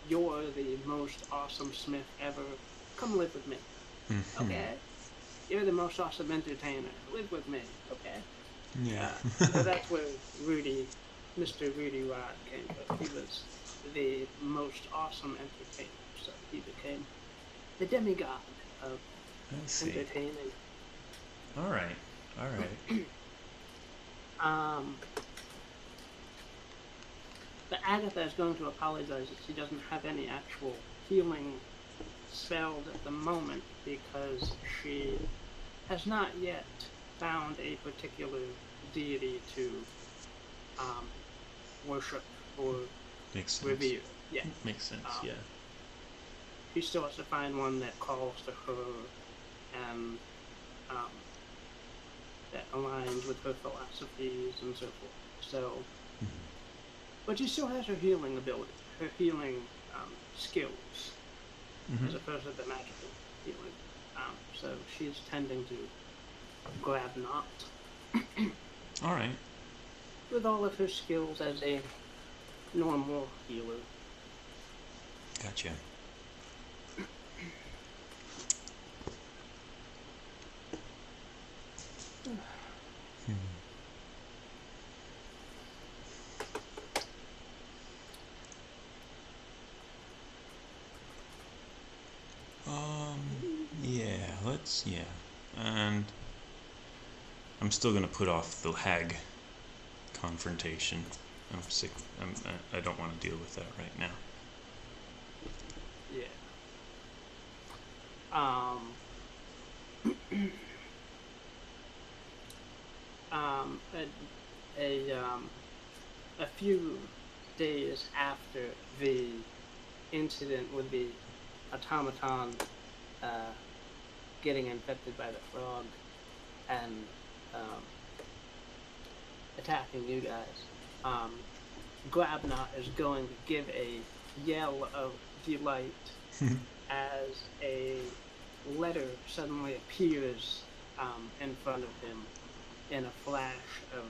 "You're the most awesome smith ever. Come live with me." Okay? You're the most awesome entertainer. Live with me. Okay? Yeah. So that's where Mr. Rudy Rod came from. He was the most awesome entertainer. So he became the demigod of entertaining. All right. But Agatha is going to apologize that she doesn't have any actual healing spelled at the moment because she has not yet found a particular deity to worship or Makes sense. revere. Yeah. Makes sense, yeah. She still has to find one that calls to her and that aligns with her philosophies and so forth. So, but she still has her healing ability, her healing skills, as opposed to the magical healing. So she's tending to grab knot. All right. With all of her skills as a normal healer. Gotcha. Yeah. And I'm still gonna put off the hag confrontation. I'm sick. I don't want to deal with that right now. Yeah. A few days after the incident with the automaton getting infected by the frog and attacking you guys, Grabnot is going to give a yell of delight as a letter suddenly appears in front of him in a flash of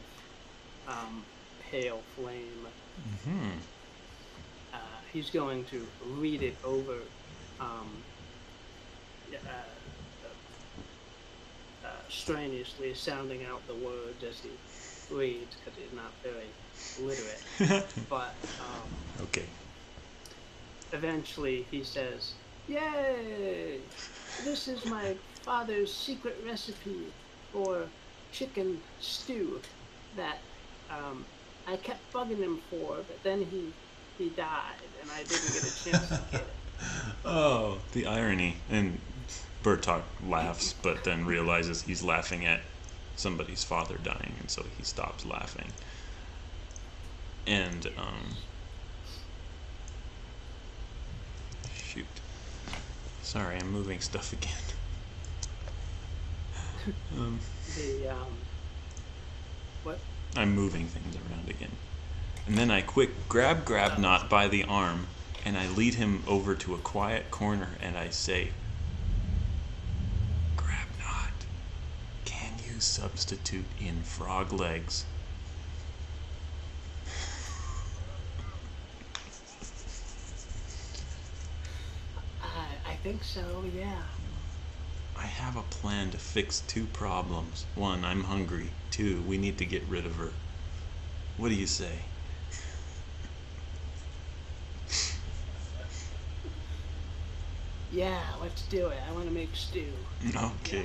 pale flame. He's going to read it over strenuously sounding out the words as he reads because he's not very literate. But okay. Eventually he says, "Yay! This is my father's secret recipe for chicken stew that I kept bugging him for, but then he died and I didn't get a chance to get it." Oh, the irony. And Bertok laughs, but then realizes he's laughing at somebody's father dying, and so he stops laughing. And, shoot. Sorry, I'm moving stuff again. What? I'm moving things around again. And then I quick grab Grabnot by the arm, and I lead him over to a quiet corner, and I say, "Grabnot, can you substitute in frog legs?" I think so, yeah. I have a plan to fix two problems. One, I'm hungry. Two, we need to get rid of her. What do you say? Yeah, let's do it. I want to make stew. Okay, Yeah.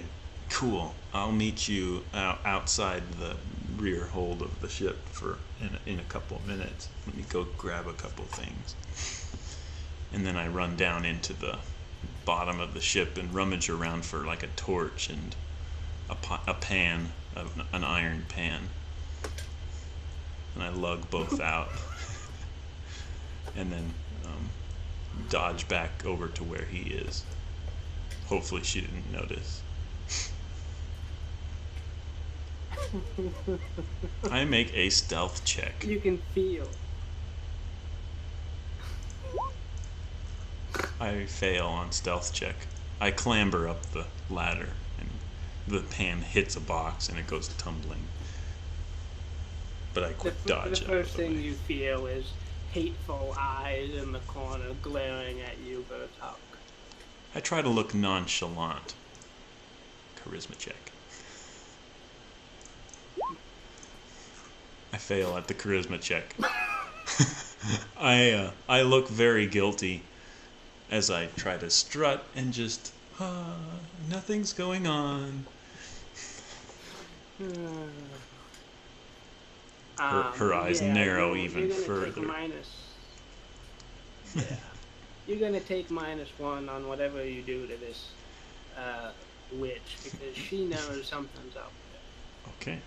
cool. I'll meet you outside the rear hold of the ship in a couple of minutes. Let me go grab a couple things. And then I run down into the bottom of the ship and rummage around for like a torch and a pan, an iron pan. And I lug both out. And then dodge back over to where he is. Hopefully she didn't notice. I make a stealth check. You can feel. I fail on stealth check. I clamber up the ladder, and the pan hits a box, and it goes tumbling. But I quick dodge The out first of the thing way. you feel is hateful eyes in the corner glaring at you, Bertok. I try to look nonchalant. Charisma check. I fail at the charisma check. I look very guilty as I try to strut and just, nothing's going on. Her eyes narrow even you're gonna further. Take minus. Yeah. you're gonna take -1 on whatever you do to this witch because she knows something's up Okay.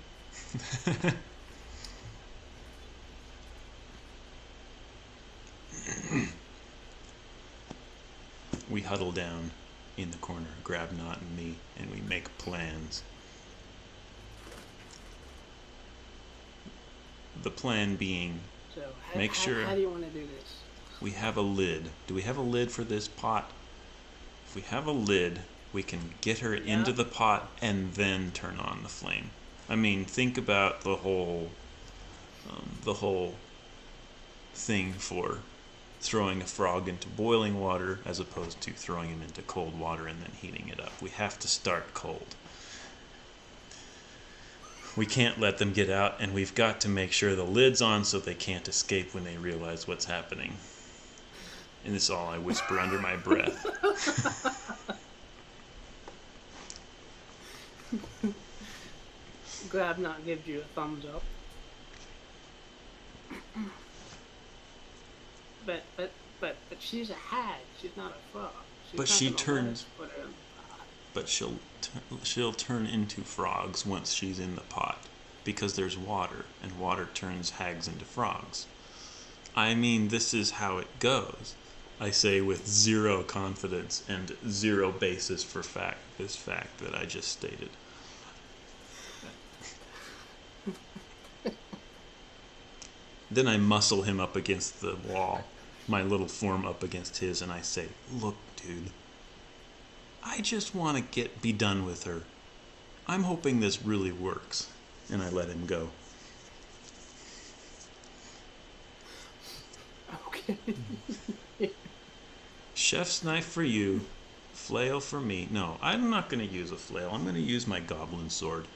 We huddle down in the corner, grab Knot and me, and we make plans. The plan being, there. So make sure how do you want to do this? we have a lid. Do we have a lid for this pot? If we have a lid, we can get her into the pot and then turn on the flame. I mean, think about the whole thing for throwing a frog into boiling water as opposed to throwing him into cold water and then heating it up. We have to start cold. We can't let them get out, and we've got to make sure the lid's on so they can't escape when they realize what's happening. And this is all I whisper under my breath. Grab Knot gives you a thumbs up. But she's a hag. She's not a frog. But she turns. But she'll turn into frogs once she's in the pot, because there's water, and water turns hags into frogs. I mean, this is how it goes. I say with zero confidence and zero basis for this fact that I just stated. Then I muscle him up against the wall, my little form up against his, and I say, "Look, dude, I just want to be done with her. I'm hoping this really works." And I let him go. Okay. Chef's knife for you, flail for me. No, I'm not going to use a flail. I'm going to use my goblin sword.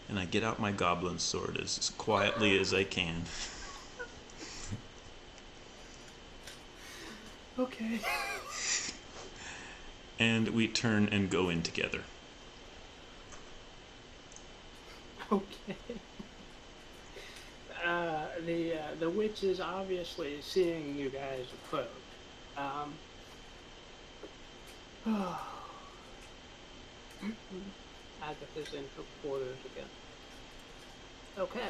And I get out my goblin sword as quietly as I can. Okay. And we turn and go in together. Okay. The witch is obviously seeing you guys approach. Agatha's in her quarters again. Okay.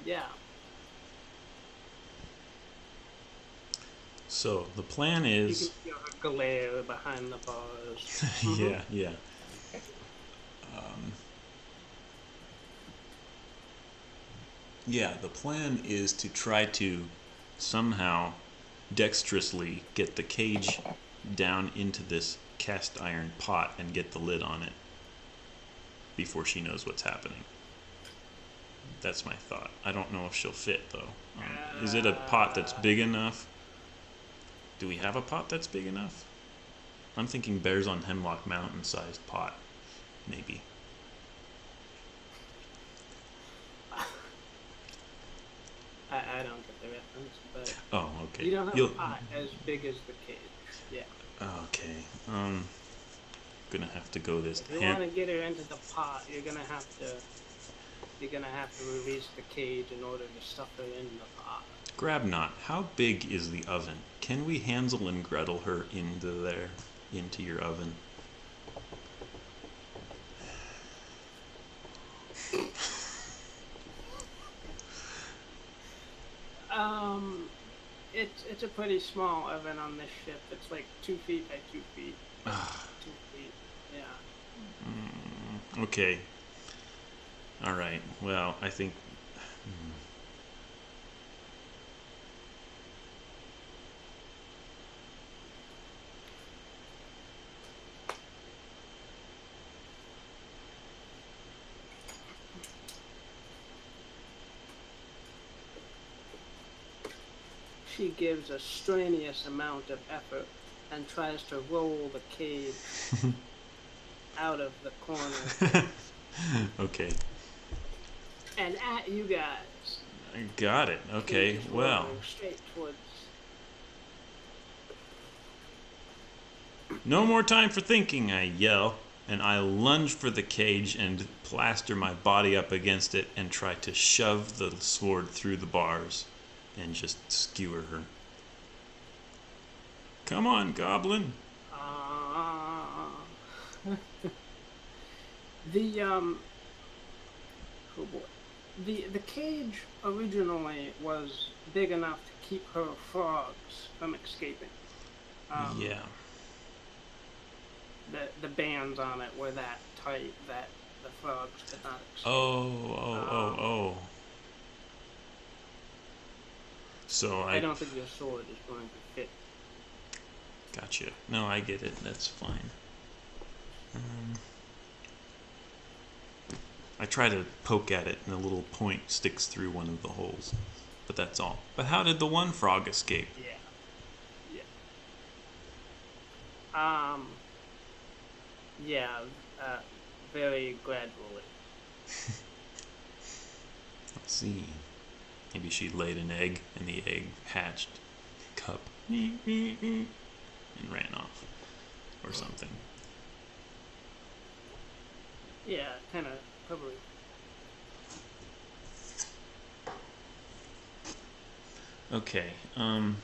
Yeah. So the plan is. You can feel her glare behind the bars. Yeah. The plan is to try to somehow dexterously get the cage down into this cast iron pot and get the lid on it before she knows what's happening. That's my thought. I don't know if she'll fit, though. Is it a pot that's big enough? Do we have a pot that's big enough? I'm thinking Bears on Hemlock Mountain sized pot, maybe. I don't get the reference, but oh, okay. You don't have a pot as big as the cage. Yeah. Okay. Gonna have to go this. If you want to get her into the pot, you're gonna have to release the cage in order to stuff her in the pot. Grab Knot. How big is the oven? Can we Hansel and Gretel her into your oven? It's a pretty small oven on this ship. It's like 2 feet by 2 feet. 2 feet. Yeah. Okay. All right. Well, I think. She gives a strenuous amount of effort and tries to roll the cage out of the corner. Okay. And at you guys. I got it. Okay, well. Straight towards. No more time for thinking, I yell, and I lunge for the cage and plaster my body up against it and try to shove the sword through the bars and just skewer her. Come on, goblin. The oh boy, the cage originally was big enough to keep her frogs from escaping. Yeah. The bands on it were that tight that the frogs could not escape. Oh. So I don't think your sword is going to fit. Gotcha. No, I get it. That's fine. I try to poke at it, and a little point sticks through one of the holes. But that's all. But how did the one frog escape? Yeah. Very gradually. Let's see. Maybe she laid an egg, and the egg hatched. Cup. And ran off. Or something. Yeah, kind of, probably. Okay, how do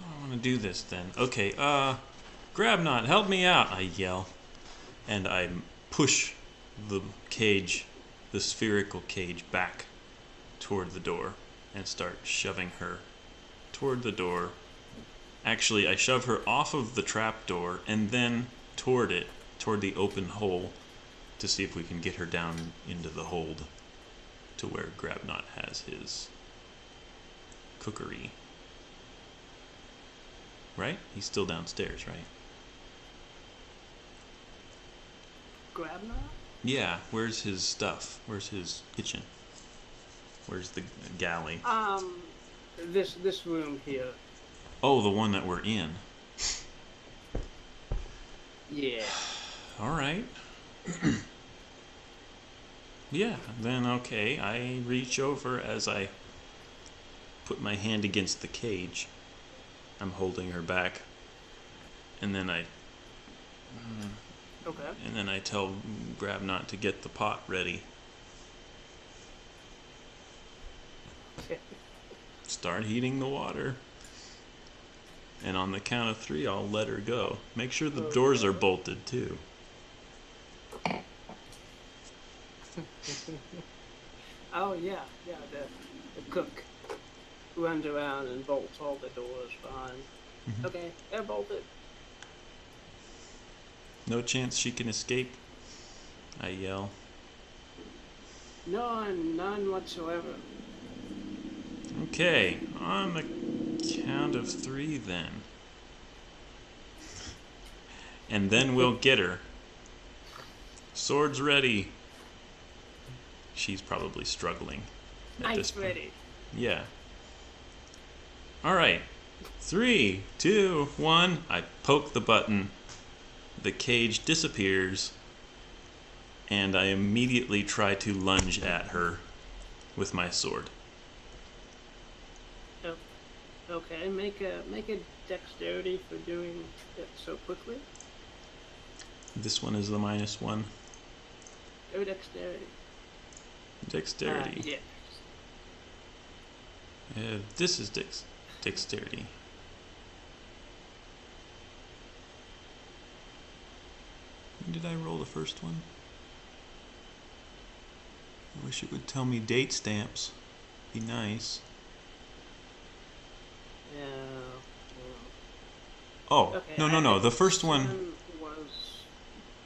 I want to do this then? Okay, Grabnot, help me out, I yell. And I push the cage, the spherical cage, back toward the door and start shoving her toward the door. Actually, I shove her off of the trap door and then toward it, toward the open hole, to see if we can get her down into the hold to where Grabnot has his cookery. Right? He's still downstairs, right? Grabnot? Yeah, where's his stuff? Where's his kitchen? Where's the galley? This room here. Oh, the one that we're in. Yeah. All right. Yeah, then okay. I reach over as I put my hand against the cage. I'm holding her back. And then I tell Grabnot to get the pot ready. Start heating the water. And on the count of 3, I'll let her go. Make sure the doors are bolted, too. Oh, yeah. The cook runs around and bolts all the doors behind. Mm-hmm. Okay, they're bolted. No chance she can escape, I yell. None whatsoever. Okay, on the count of 3 then. And then we'll get her. Swords ready. She's probably struggling at this point. Ready. Yeah. Alright. 3, 2, 1. I poke the button. The cage disappears. And I immediately try to lunge at her with my sword. Okay, make a dexterity for doing it so quickly. This one is the -1. Go dexterity. Dexterity. Yeah. This is dexterity. When did I roll the first one? I wish it would tell me date stamps. Be nice. Yeah. Oh, okay, no. The first one was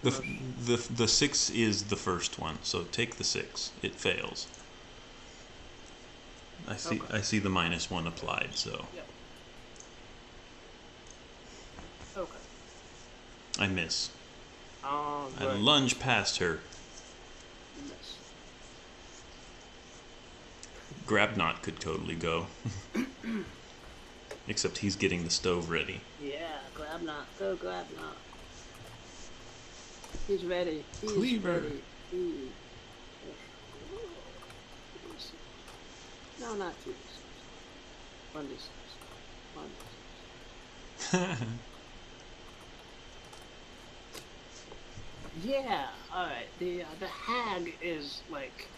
the 6 is the first one. So take the 6. It fails. I see the -1 applied, so. Yep. Okay. I miss. Oh, I lunge past her. Miss. Grabnot could totally go. Except he's getting the stove ready. Yeah, Grabnot. Go Grabnot. He's ready. He's Cleaver. ready. No, not 2d6. 1d6. 1d6. Yeah. All right. The hag is like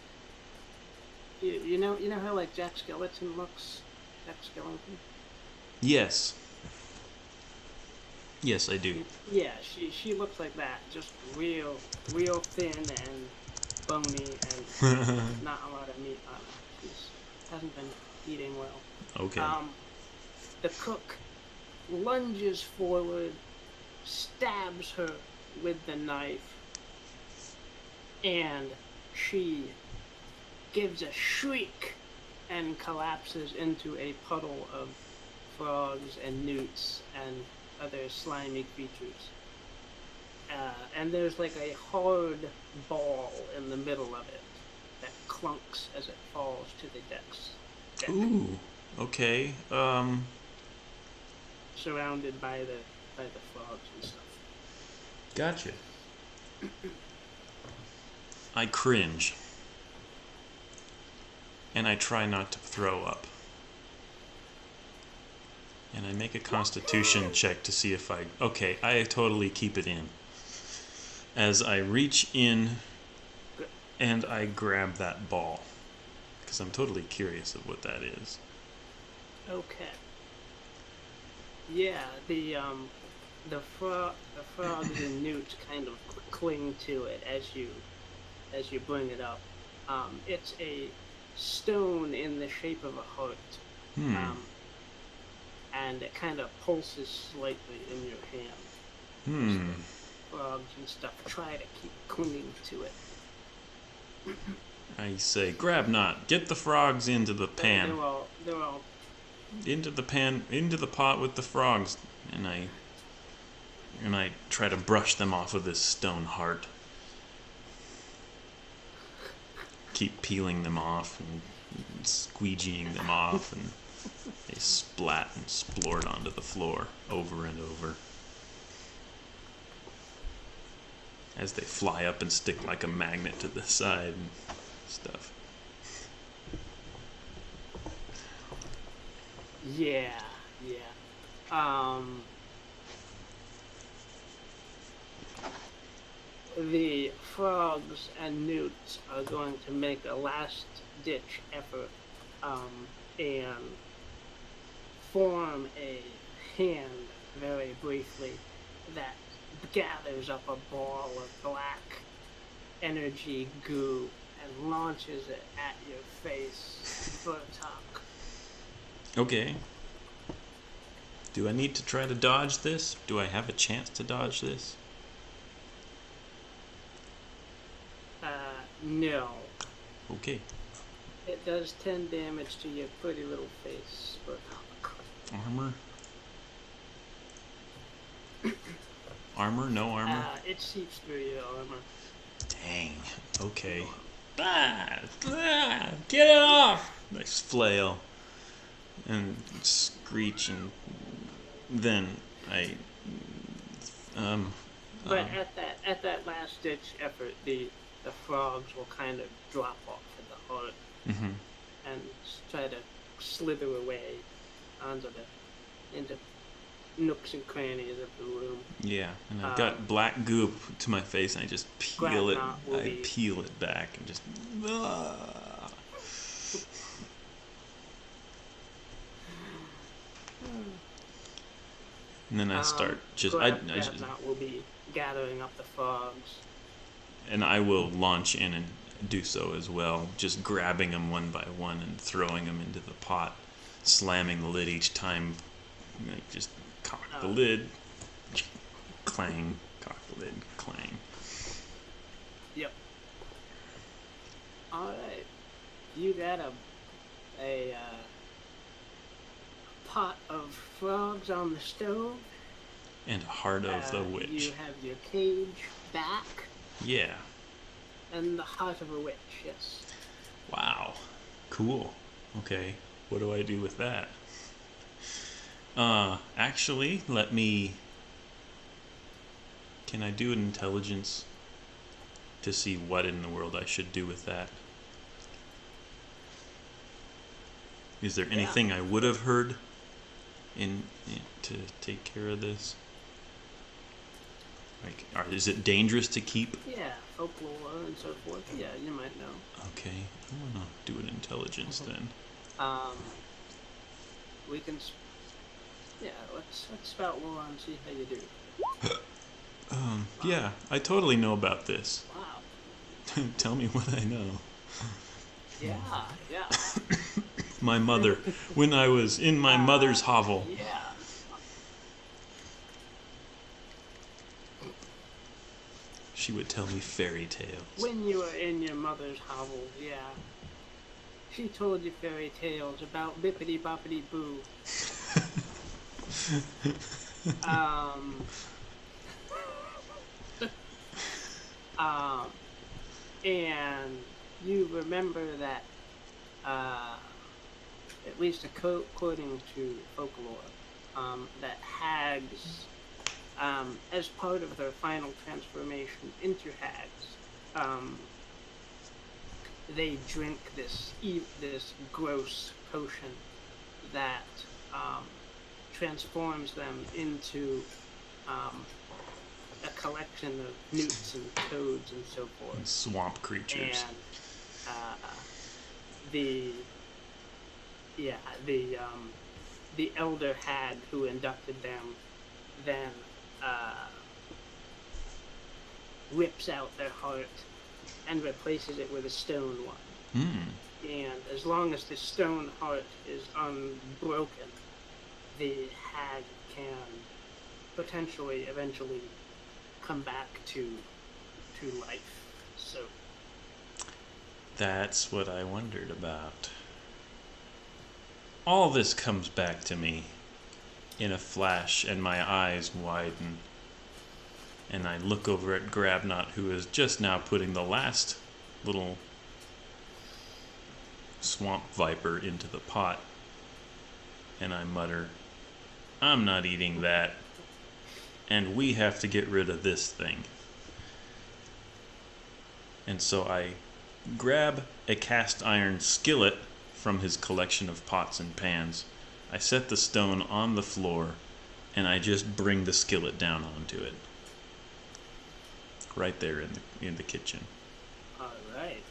you know how like Jack Skeleton looks. Jack Skeleton. Yes. Yes, I do. Yeah, she looks like that, just real thin and bony and not a lot of meat on her. She's hasn't been eating well. Okay. Um, the cook lunges forward, stabs her with the knife, and she gives a shriek and collapses into a puddle of frogs and newts and other slimy creatures. And there's like a hard ball in the middle of it that clunks as it falls to the deck. Ooh. Okay. Surrounded by the frogs and stuff. Gotcha. I cringe. And I try not to throw up. And I make a constitution check to see if I... Okay, I totally keep it in. As I reach in and I grab that ball. Because I'm totally curious of what that is. Okay. Yeah, the frogs and newts kind of cling to it as you bring it up. It's a stone in the shape of a heart. And it kind of pulses slightly in your hand. Frogs and stuff try to keep clinging to it. I say, grab not, get the frogs into the pan. They're all Into the pan, into the pot with the frogs. And I try to brush them off of this stone heart. Keep peeling them off and squeegeeing them off, and they splat and splort onto the floor over and over as they fly up and stick like a magnet to the side and stuff. Yeah. The frogs and newts are going to make a last-ditch effort and form a hand very briefly that gathers up a ball of black energy goo and launches it at your face, Burtok. Okay. Do I need to try to dodge this? Do I have a chance to dodge this? No. Okay. It does 10 damage to your pretty little face, Burtok. Armor? Armor? No armor? It seeps through your armor. Dang. Okay. Get it off! I flail and screech, and then I But at that last ditch effort, the frogs will kind of drop off at the heart and try to slither away into nooks and crannies of the room. Yeah, and I've got black goop to my face, and I just peel it. I peel it back and just. And then I start just. I just. Will be gathering up the frogs. And I will launch in and do so as well, just grabbing them one by one and throwing them into the pot, slamming the lid each time. Like just cock the lid, clang, cock the lid, clang. Yep. All right, you got a pot of frogs on the stove. And Heart of the Witch. You have your cage back. Yeah. And the Heart of a Witch, yes. Wow. Cool. Okay. What do I do with that? Actually, let me... Can I do an intelligence to see what in the world I should do with that? Is there anything I would have heard to take care of this? Like, is it dangerous to keep? Yeah, folklore and so forth. Yeah, you might know. Okay, I want to do an intelligence then. We can. Yeah, let's spout war and see how you do. Yeah, I totally know about this. Wow. Tell me what I know. Yeah, yeah. My mother, when I was in my mother's hovel. Yeah. She would tell me fairy tales. When you were in your mother's hovel, yeah. She told you fairy tales about bippity boppity boo. And you remember that, at least according to folklore, that hags, as part of their final transformation into hags, they drink this gross potion that transforms them into a collection of newts and toads and so forth. And swamp creatures. And the elder hag who inducted them then rips out their heart and replaces it with a stone one. And as long as the stone heart is unbroken, the hag can potentially eventually come back to life. So that's what I wondered about. All this comes back to me in a flash, and my eyes widen. And I look over at Grabnot, who is just now putting the last little swamp viper into the pot. And I mutter, I'm not eating that. And we have to get rid of this thing. And so I grab a cast iron skillet from his collection of pots and pans. I set the stone on the floor, and I just bring the skillet down onto it. Right there in the kitchen. All right.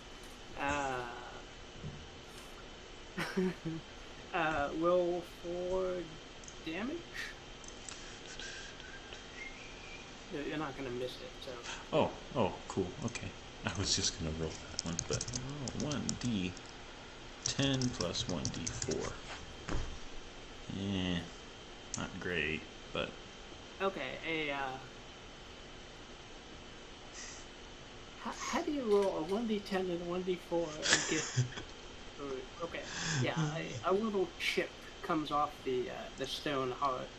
Roll for damage. You're not gonna miss it. So. Oh, cool. Okay. I was just gonna roll that one, but 1d10 plus 1d4. Not great, but okay. How do you roll a 1d10 and a 1d4 and get? Okay, yeah, a little chip comes off the stone heart,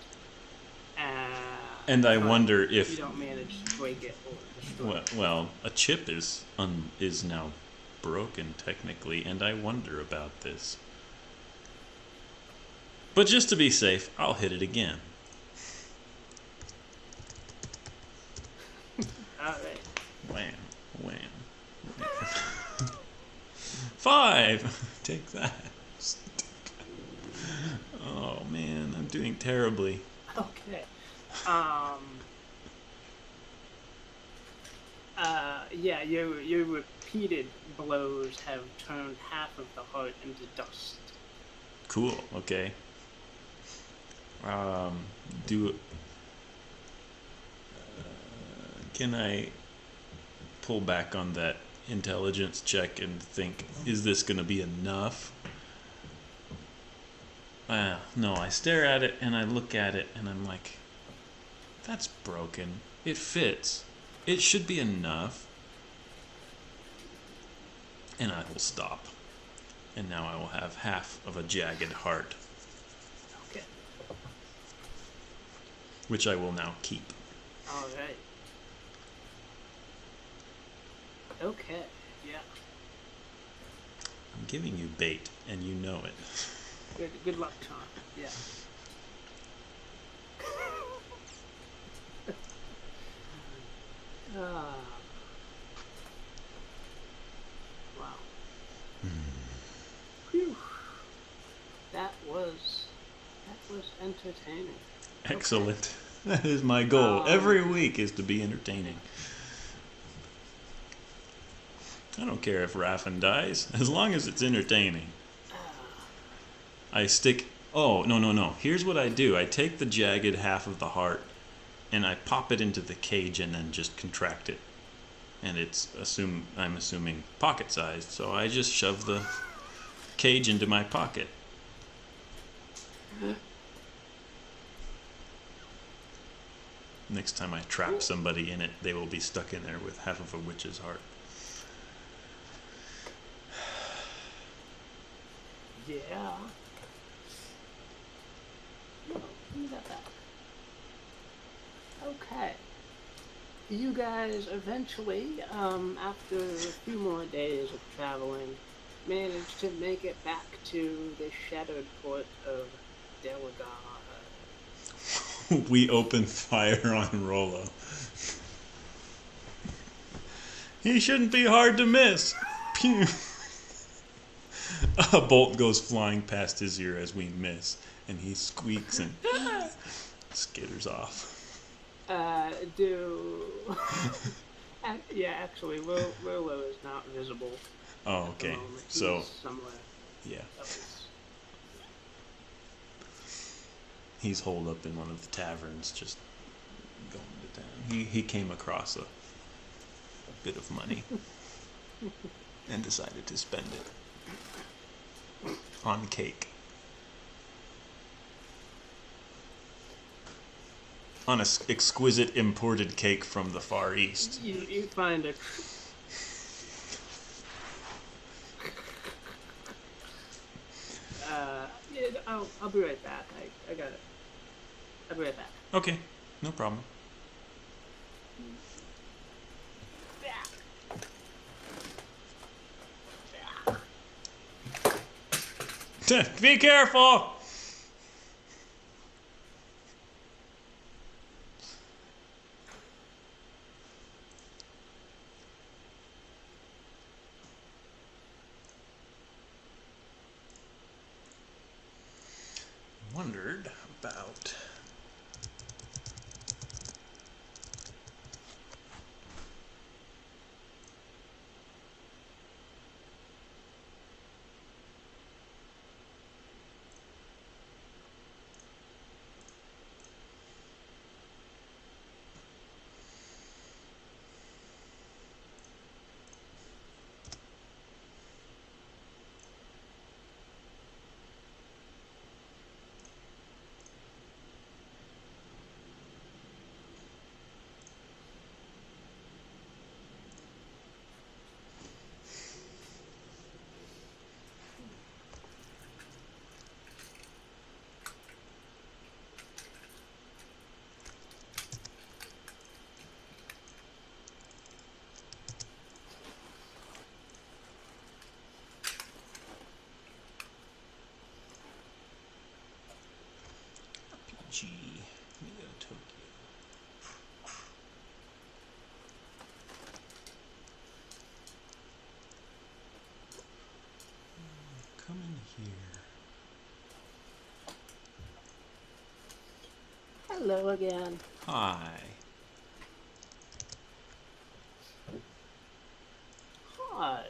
and I wonder if you don't manage to break it or destroy it. Well, a chip is now broken technically, and I wonder about this. But just to be safe, I'll hit it again. All right. Wham. 5! Take that. Oh man, I'm doing terribly. Okay. Yeah, your repeated blows have turned half of the heart into dust. Cool, okay. Can I pull back on that intelligence check and think, is this going to be enough? No, I stare at it and I look at it and I'm like, that's broken. It fits. It should be enough. And I will stop. And now I will have half of a jagged heart. Okay. Which I will now keep. All right. Okay, yeah. I'm giving you bait, and you know it. Good luck, Tom. Yeah. Wow. Whew. That was entertaining. Excellent. That is my goal. Every week is to be entertaining. I don't care if Raffin dies, as long as it's entertaining. I stick... Oh, no. Here's what I do. I take the jagged half of the heart, and I pop it into the cage and then just contract it. And I'm assuming pocket-sized, so I just shove the cage into my pocket. Next time I trap somebody in it, they will be stuck in there with half of a witch's heart. Yeah. Oh, give me that back. Okay. You guys eventually, after a few more days of traveling, managed to make it back to the shattered port of Delagar. We open fire on Rollo. He shouldn't be hard to miss. Pew! A bolt goes flying past his ear as we miss, and he squeaks and skitters off. Yeah, actually, Rollo is not visible. Oh, okay. So, he's somewhere. Yeah. Else. He's holed up in one of the taverns, just going to town. He came across a bit of money and decided to spend it on cake. On an exquisite imported cake from the Far East. You find it. I'll be right back. I got it. I'll be right back. Okay, no problem. Be careful! Wondered about RPG. Let me go to Tokyo. Come in here. Hello again. Hi. Hi.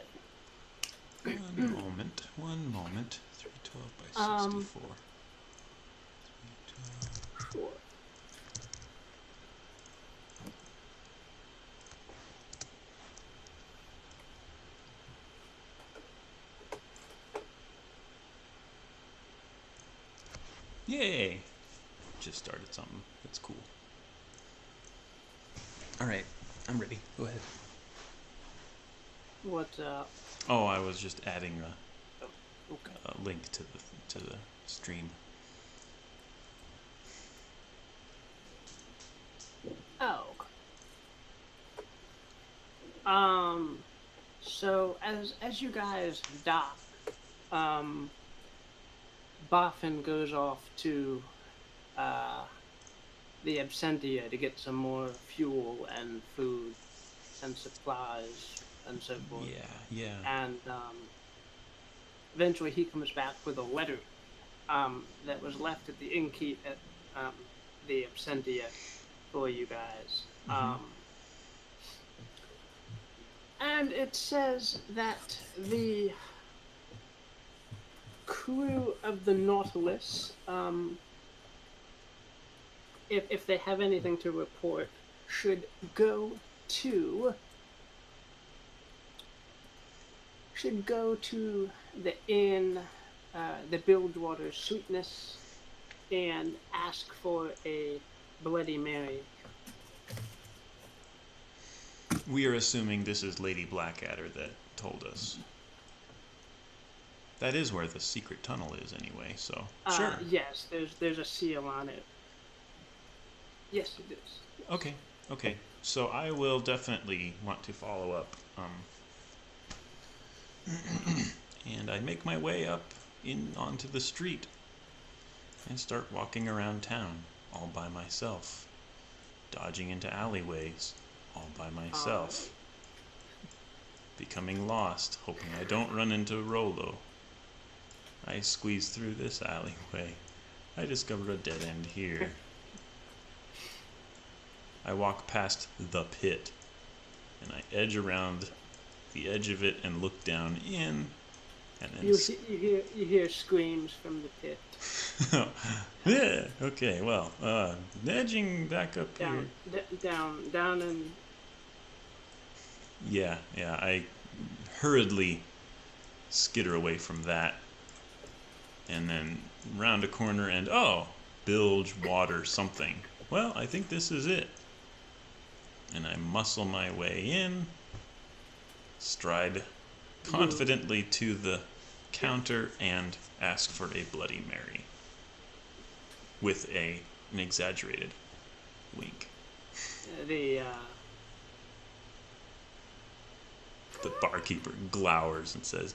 One moment. 312 by 64. 312. Sure. Yay! Just started something. That's cool. Alright, I'm ready. Go ahead. What's up? Oh, I was just adding Okay. a link to the stream. Oh. So as you guys dock, Boffin goes off to the Absentia to get some more fuel and food and supplies and so forth. Yeah. And eventually he comes back with a letter that was left at the innkeep at the absentia for you guys. And it says that the crew of the Nautilus, if they have anything to report, should go to the inn, the Bilgewater Sweetness, and ask for a Bloody Mary. We are assuming this is Lady Blackadder that told us. That is where the secret tunnel is, anyway. So sure. Yes, there's a seal on it. Yes, it is. Okay. So I will definitely want to follow up. And I make my way up onto the street and start walking around town all by myself, dodging into alleyways all by myself, becoming lost, hoping I don't run into Rolo. I squeeze through this alleyway. I discover a dead end here. I walk past the pit, and I edge around the edge of it and look down in. And then you hear screams from the pit. Yeah. Okay. Well, edging back up here. Down, and. Yeah. I hurriedly skitter away from that, and then round a corner and bilge water something. Well, I think this is it. And I muscle my way in, stride confidently to the counter, and ask for a Bloody Mary with an exaggerated wink. The barkeeper glowers and says,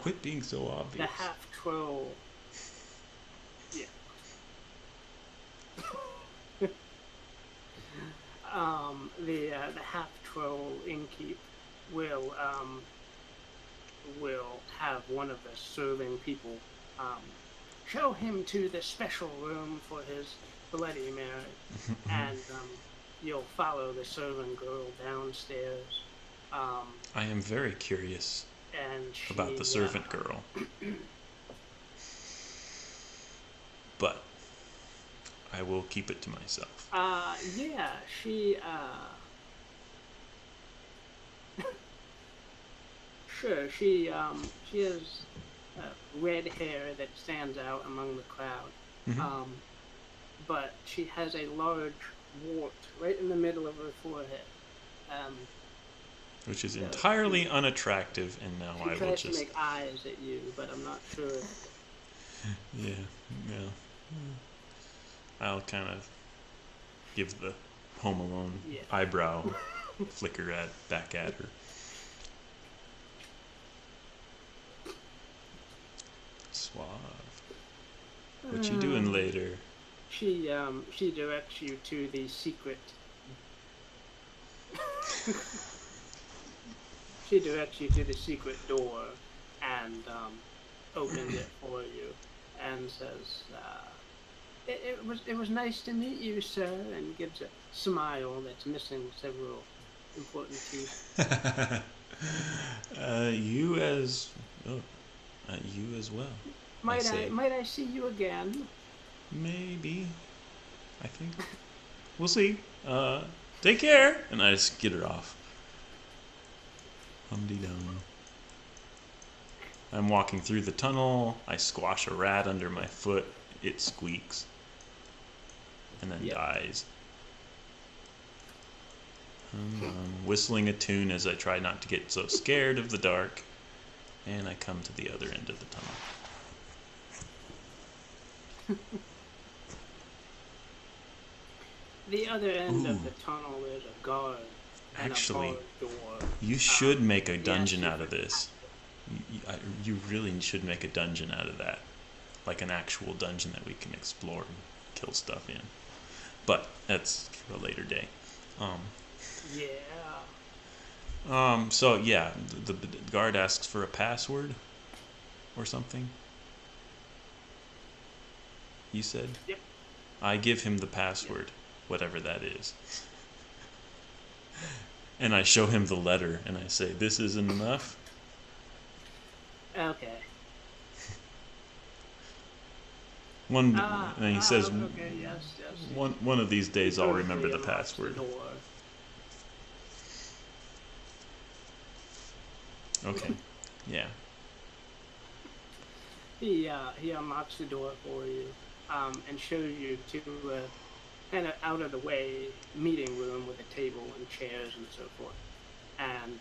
"Quit being so obvious." The half troll. Yeah. The half troll innkeep will have one of the serving people show him to the special room for his Bloody Mary, and you'll follow the servant girl downstairs. I am very curious about the servant girl, but I will keep it to myself. Yeah, she sure, she has red hair that stands out among the crowd. But she has a large wart right in the middle of her forehead. Which is entirely unattractive, and now I will just... She tries to make eyes at you, but I'm not sure. Yeah. I'll kind of give the Home Alone eyebrow flicker back at her. Suave. What you doing later? She directs you to the secret. She directs you to the secret door and opens it for you and says, "It was nice to meet you, sir," and gives a smile that's missing several important teeth. You as well. Might I see you again? Maybe. I think. We'll see. Take care. And I just get her off. Hum-de-dum. I'm walking through the tunnel. I squash a rat under my foot. It squeaks. And then dies. Whistling a tune as I try not to get so scared of the dark. And I come to the other end of the tunnel. The other end of the tunnel is a guard. Actually, and a door. You should make a dungeon out of this. You really should make a dungeon out of that. Like an actual dungeon that we can explore and kill stuff in. But that's for a later day. So yeah, the guard asks for a password or something. You said? Yep. I give him the password, whatever that is. And I show him the letter, and I say, "This isn't enough?" Okay. And he says, okay, yes. one of these days I'll remember the password. Okay, yeah. He unlocks the door for you, and shows you to a kind of out of the way meeting room with a table and chairs and so forth, and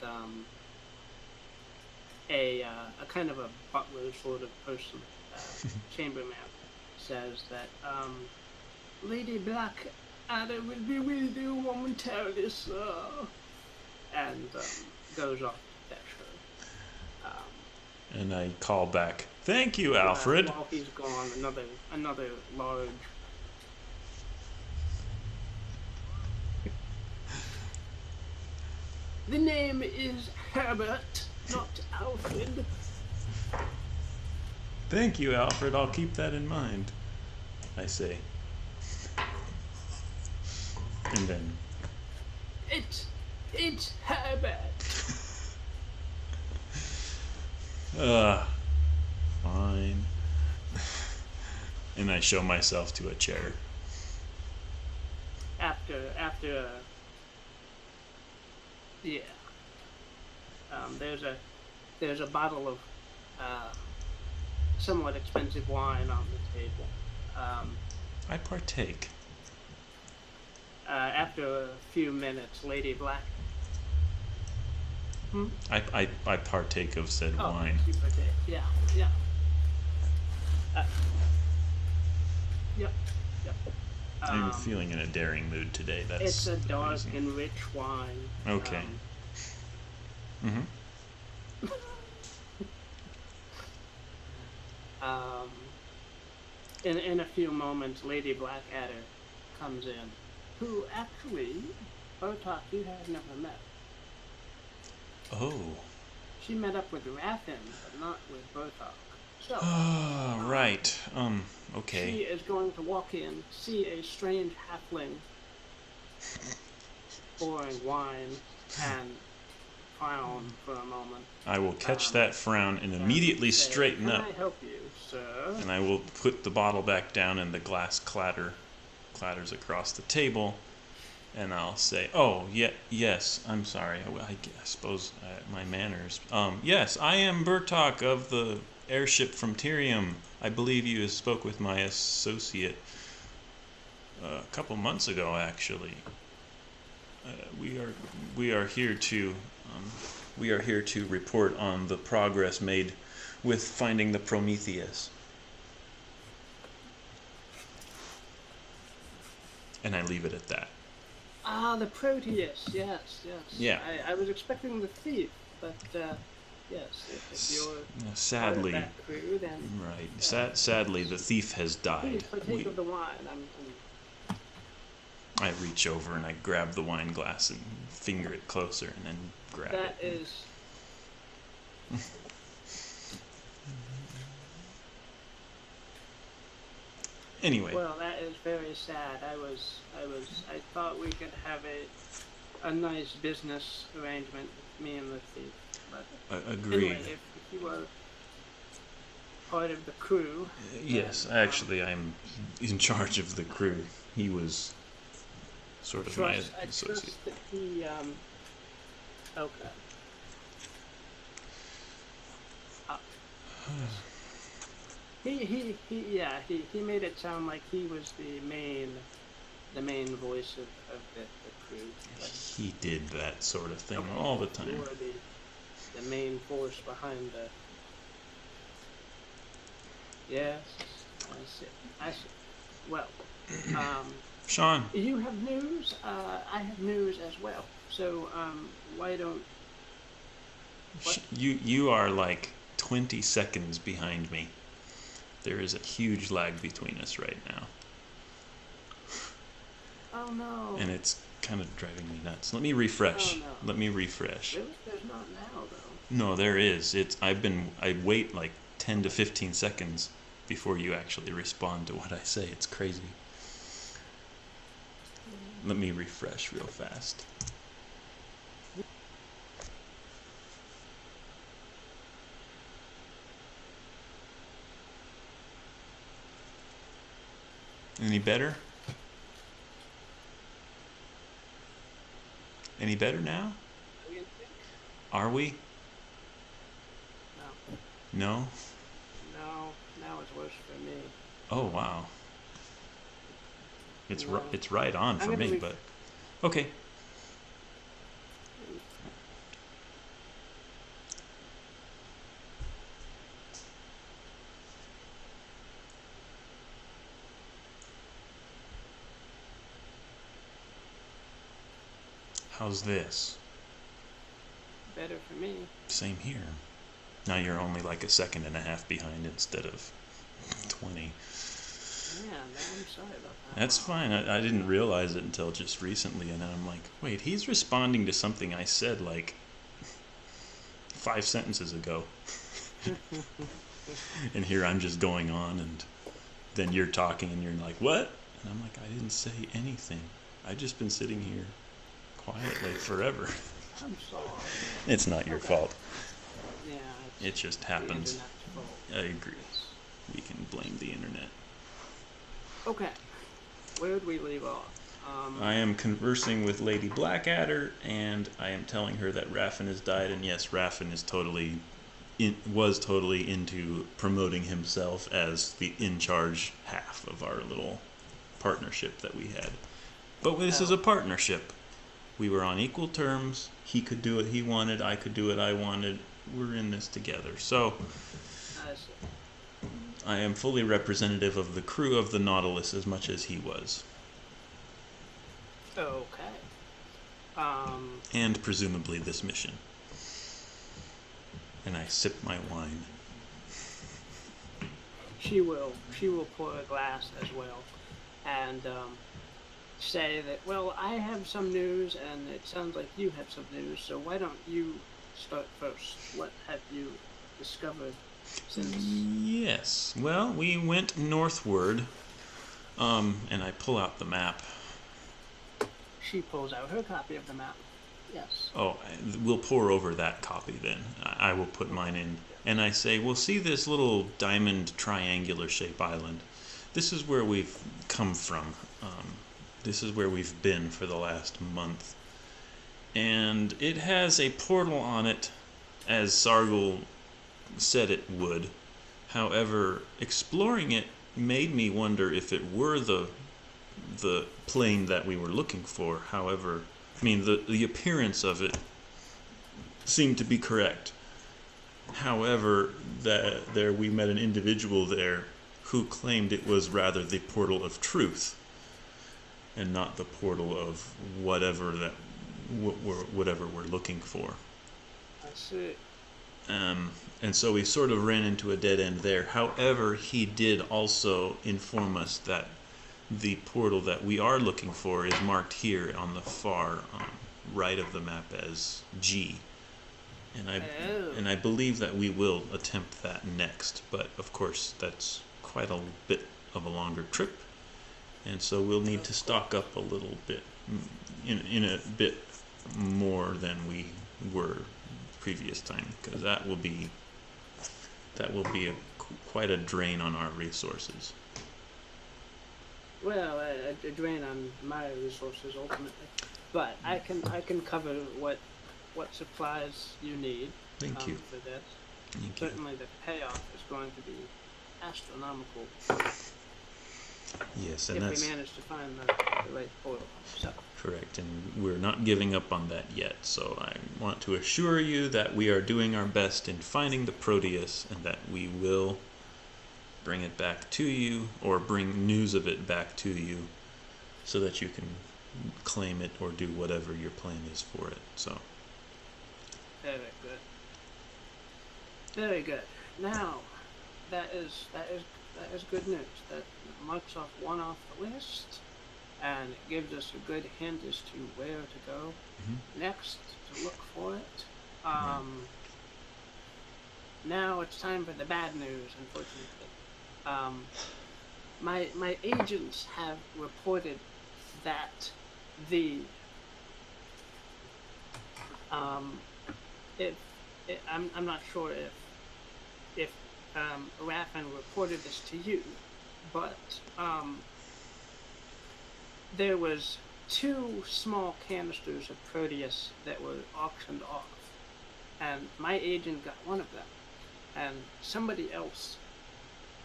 a kind of a butler sort of person, chambermaid, says that Lady Blackadder will be with you momentarily, sir, and goes off to fetch her. And I call back, "Thank you, Alfred." While he's gone, another large. The name is Herbert, not Alfred. "Thank you, Alfred. I'll keep that in mind," I say. And then... It's Herbert. Fine. And I show myself to a chair. After yeah. There's a bottle of somewhat expensive wine on the table. I partake. After a few minutes, Lady Black. I partake of said wine. You partake. Yeah. Yep. I'm feeling in a daring mood today. That's it's a dark reason. and rich wine. Okay. In a few moments, Lady Blackadder comes in, who actually, Bartok, you have never met. Oh. She met up with Raffin, but not with Bartok. So. Right. Okay. She is going to walk in, see a strange halfling pouring wine, and frown for a moment. I will catch that frown and immediately straighten up. Can I help you, sir? And I will put the bottle back down, and the glass clatters across the table. And I'll say, "Oh, yes, I'm sorry. I suppose my manners. Yes, I am Bartok of the airship from Tyrium. I believe you spoke with my associate a couple months ago, actually. We are here to report on the progress made with finding the Prometheus." And I leave it at that. The Proteus, yes. Yeah. I was expecting the thief, but yes, if you're sadly, part of that crew, then... Right. Sadly, the thief has died. Please partake of the wine. I reach over and I grab the wine glass and finger it closer and then grab it. That is... Anyway. Well, that is very sad. I thought we could have a nice business arrangement with me and the thief. But agreed. Anyway, if you were part of the crew... Yes, actually, I'm in charge of the crew. He was sort of my associate. I trust that he, okay. He made it sound like he was the main voice of the crew. Like, he did that sort of thing all the time. You were the main force behind the... Yes, I see. Well, Sean. You have news, I have news as well. So, why don't... What? You are like 20 seconds behind me. There is a huge lag between us right now. Oh no. And it's kind of driving me nuts. Let me refresh. Oh, no. Let me refresh. Really? There's not now, though. No, there is. I wait like 10 to 15 seconds before you actually respond to what I say. It's crazy. Let me refresh real fast. Any better? Any better now? Are we? No. No? No, now it's worse for me. Oh, wow. It's No. it's right on for me, but okay. How's this? Better for me. Same here. Now you're only like a second and a half behind instead of 20. Man, I'm sorry about that. That's fine. I didn't realize it until just recently, and then I'm like, wait, he's responding to something I said like 5 sentences ago. And here I'm just going on, and then you're talking, and you're like, what? And I'm like, I didn't say anything. I've just been sitting here quietly forever. I'm sorry. It's not your fault. Yeah, It just happens. The internet's fault. I agree. We can blame the internet. Okay, where did we leave off? I am conversing with Lady Blackadder, and I am telling her that Raffin has died, and yes, Raffin is was totally into promoting himself as the in-charge half of our little partnership that we had. But this is a partnership. We were on equal terms. He could do what he wanted. I could do what I wanted. We're in this together. So I am fully representative of the crew of the Nautilus as much as he was. Okay. And presumably this mission. And I sip my wine. She will pour a glass as well, and say that, well, I have some news, and it sounds like you have some news, so why don't you start first? What have you discovered since? Yes. Well, we went northward, and I pull out the map. She pulls out her copy of the map. Yes. Oh, we'll pour over that copy then. I will put mine in. And I say, we'll see this little diamond triangular shape island. This is where we've come from. This is where we've been for the last month. And it has a portal on it, as Sargul said it would. However, exploring it made me wonder if it were the plane that we were looking for. However, I mean, the appearance of it seemed to be correct. However, there we met an individual there who claimed it was rather the portal of truth, and not the portal of whatever we're looking for. I see. And so we sort of ran into a dead end there. However, he did also inform us that the portal that we are looking for is marked here on the far right of the map as G. And I believe that we will attempt that next. But of course, that's quite a bit of a longer trip. And so we'll need to stock up a little bit, in a bit more than we were previous time, because that will be quite a drain on our resources. Well, a drain on my resources ultimately, but I can cover what supplies you need. Thank you. For this. Thank you. Certainly, the payoff is going to be astronomical. Yes, and if that's we manage to find the right portal. So. correct, and we're not giving up on that yet. So I want to assure you that we are doing our best in finding the Proteus, and that we will bring it back to you, or bring news of it back to you, so that you can claim it or do whatever your plan is for it. So. Very good. Very good. Now, that is good news. That marks off one off the list, and it gives us a good hint as to where to go next to look for it. Now it's time for the bad news, unfortunately. My agents have reported that the if I'm not sure if Raffin reported this to you, but there was 2 small canisters of Proteus that were auctioned off, and my agent got one of them, and somebody else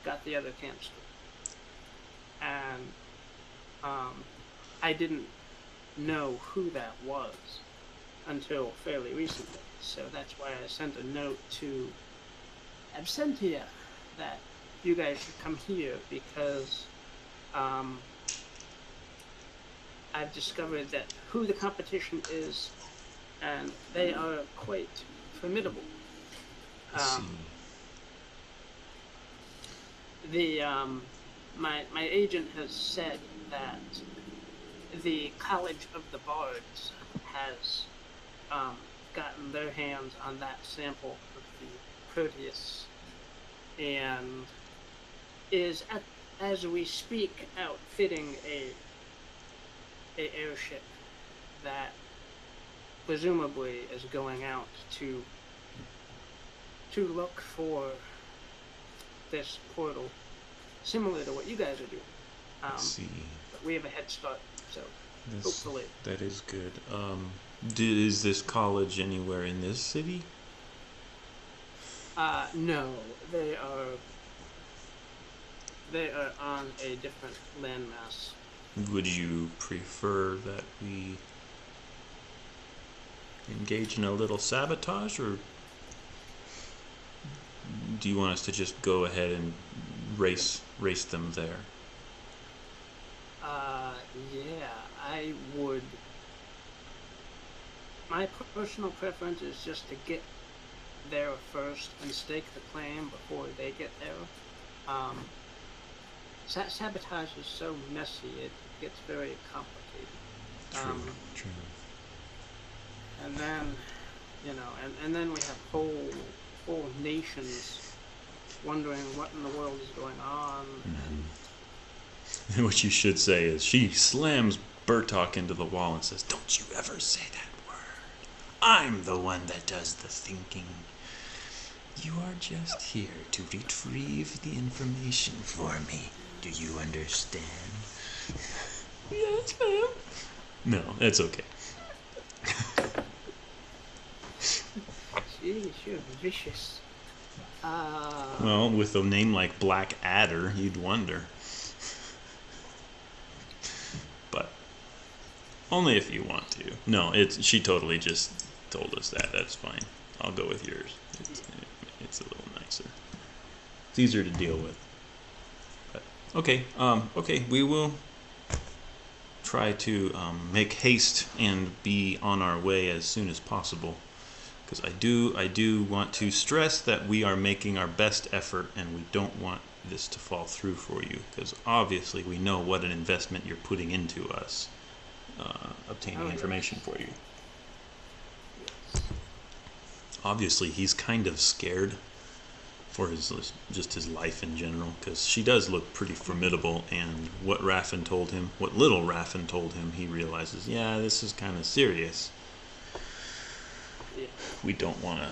got the other canister, and I didn't know who that was until fairly recently, so that's why I sent a note to Absentia that you guys should come here, because I've discovered that who the competition is, and they are quite formidable. My agent has said that the College of the Bards has gotten their hands on that sample of the Proteus, and is as we speak outfitting a airship that presumably is going out to look for this portal, similar to what you guys are doing. But we have a head start, so hopefully. That is good. Is this college anywhere in this city? No, they are on a different landmass. Would you prefer that we engage in a little sabotage, or do you want us to just go ahead and race them there? Yeah, I would. My personal preference is just to get there first and stake the claim before they get there. Sabotage is so messy, it gets very complicated. True. And then, and then we have whole nations wondering what in the world is going on. And what you should say is, she slams Burtok into the wall and says, "Don't you ever say that word. I'm the one that does the thinking. You are just here to retrieve the information for me. Do you understand?" Yes, ma'am. No, that's okay. Jeez, you're vicious. Well, with a name like Black Adder, you'd wonder. But only if you want to. No, she totally just told us that. That's fine. I'll go with yours. It's a little nicer. It's easier to deal with. But okay, we will try to make haste and be on our way as soon as possible. Because I do want to stress that we are making our best effort, and we don't want this to fall through for you. Because obviously we know what an investment you're putting into us, obtaining information for you. Yes. Obviously he's kind of scared for his life in general, because she does look pretty formidable, and what little Raffin told him, he realizes, yeah, this is kind of serious. Yeah. We don't want to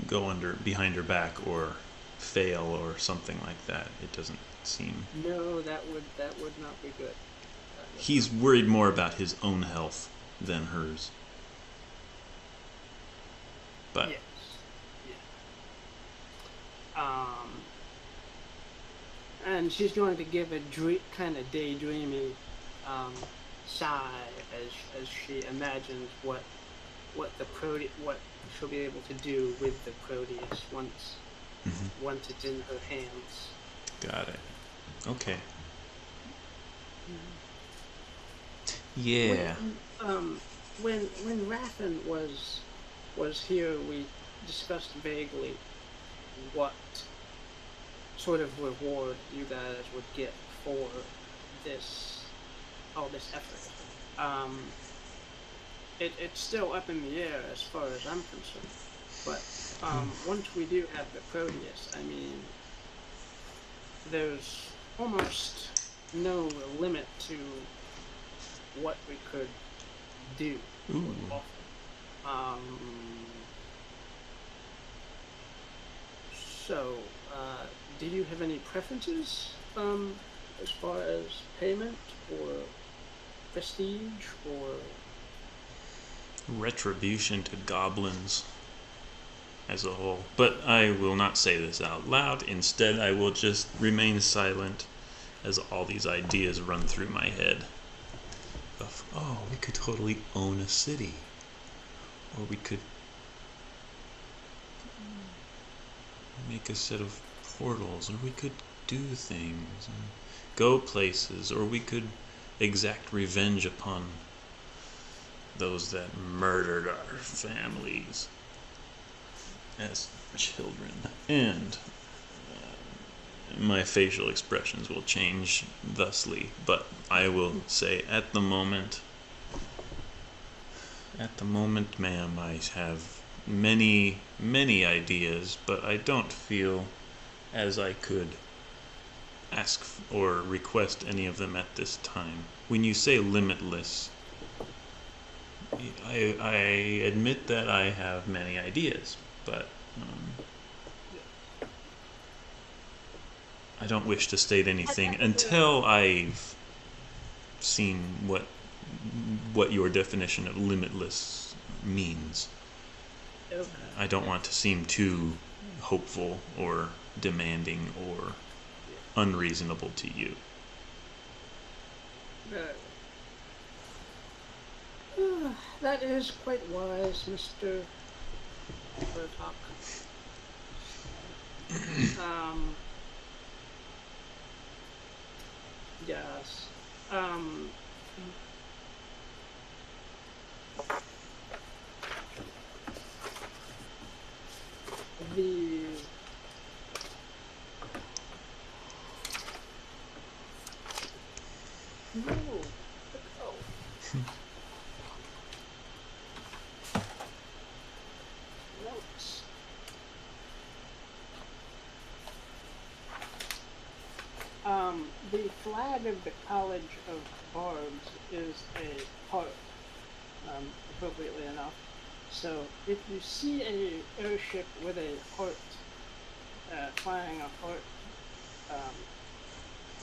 go behind her back or fail or something like that. It doesn't seem. No, that would not be good. He's worried more about his own health than hers. But yes. And she's going to give a kind of daydreamy sigh as she imagines what she'll be able to do with the Proteus once it's in her hands. Got it. Okay. Yeah. When Raffin was here, we discussed vaguely what sort of reward you guys would get for all this effort. It's still up in the air as far as I'm concerned. But once we do have the Proteus, I mean, there's almost no limit to what we could do or Ooh. offer. So, do you have any preferences as far as payment or prestige or Retribution to goblins as a whole. But I will not say this out loud. Instead, I will just remain silent as all these ideas run through my head. Oh, we could totally own a city. Or we could make a set of portals. Or we could do things and go places. Or we could exact revenge upon those that murdered our families as children. And my facial expressions will change thusly, but I will say at the moment, ma'am, I have many, many ideas, but I don't feel as I could ask or request any of them at this time. When you say limitless, I admit that I have many ideas, but I don't wish to state anything until I've seen what your definition of limitless means. I don't want to seem too hopeful or demanding or unreasonable to you. That is quite wise, Mr. Burtok. Yes. The no. Oh. Notes. The flag of the College of Bards is a heart, appropriately enough. So if you see a airship with a heart, flying a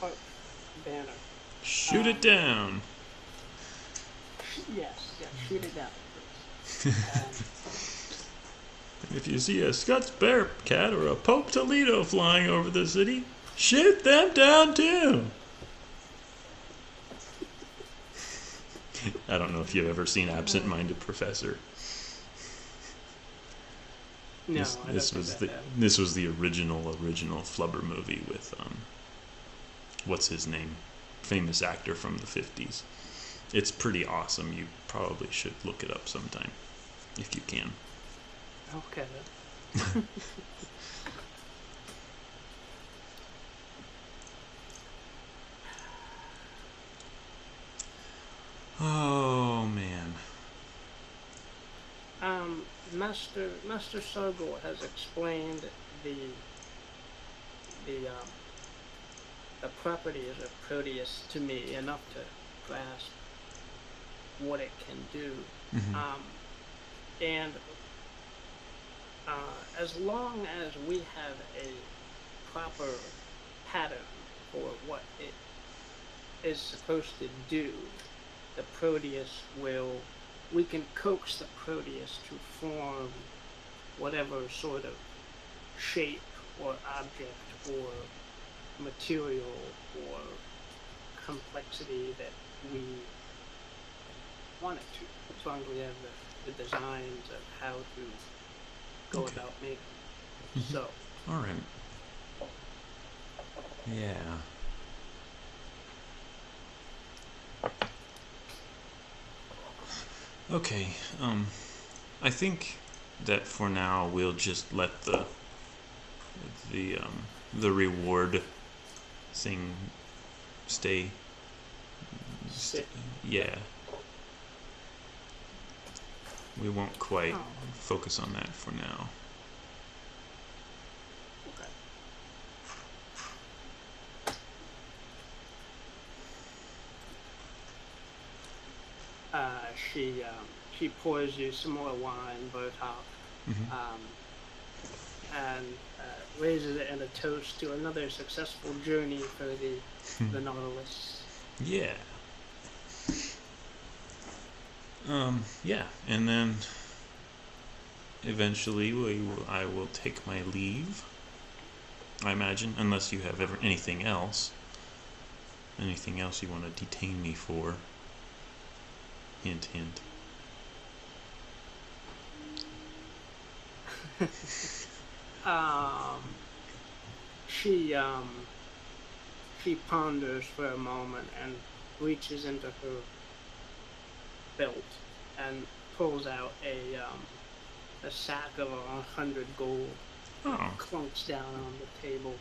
heart banner, Shoot it down. Yes, shoot it down, please. If you see a Scots Bearcat or a Pope Toledo flying over the city, shoot them down too. I don't know if you've ever seen Absent Minded Professor. No, This was the original Flubber movie with what's his name? Famous actor from the 50s. It's pretty awesome. You probably should look it up sometime if you can. Okay. Oh man. Master Sargor has explained the properties of Proteus to me enough to grasp what it can do. Mm-hmm. And as long as we have a proper pattern for what it is supposed to do, the Proteus we can coax the Proteus to form whatever sort of shape or object or material or complexity that we want it to, as long as we have the designs of how to go about making it. Mm-hmm. So. All right. Yeah. Okay. I think that for now we'll just let the reward thing stay. Yeah. We won't quite focus on that for now. Okay. she pours you some more wine, Bertok, um, and raises it in a toast to another successful journey for the Nautilus. Yeah. Yeah, and then eventually I will take my leave. I imagine, unless you have anything else you want to detain me for. Hint, hint. She ponders for a moment and reaches into her belt and pulls out a sack of 100 gold. Oh. Clunks down on the table,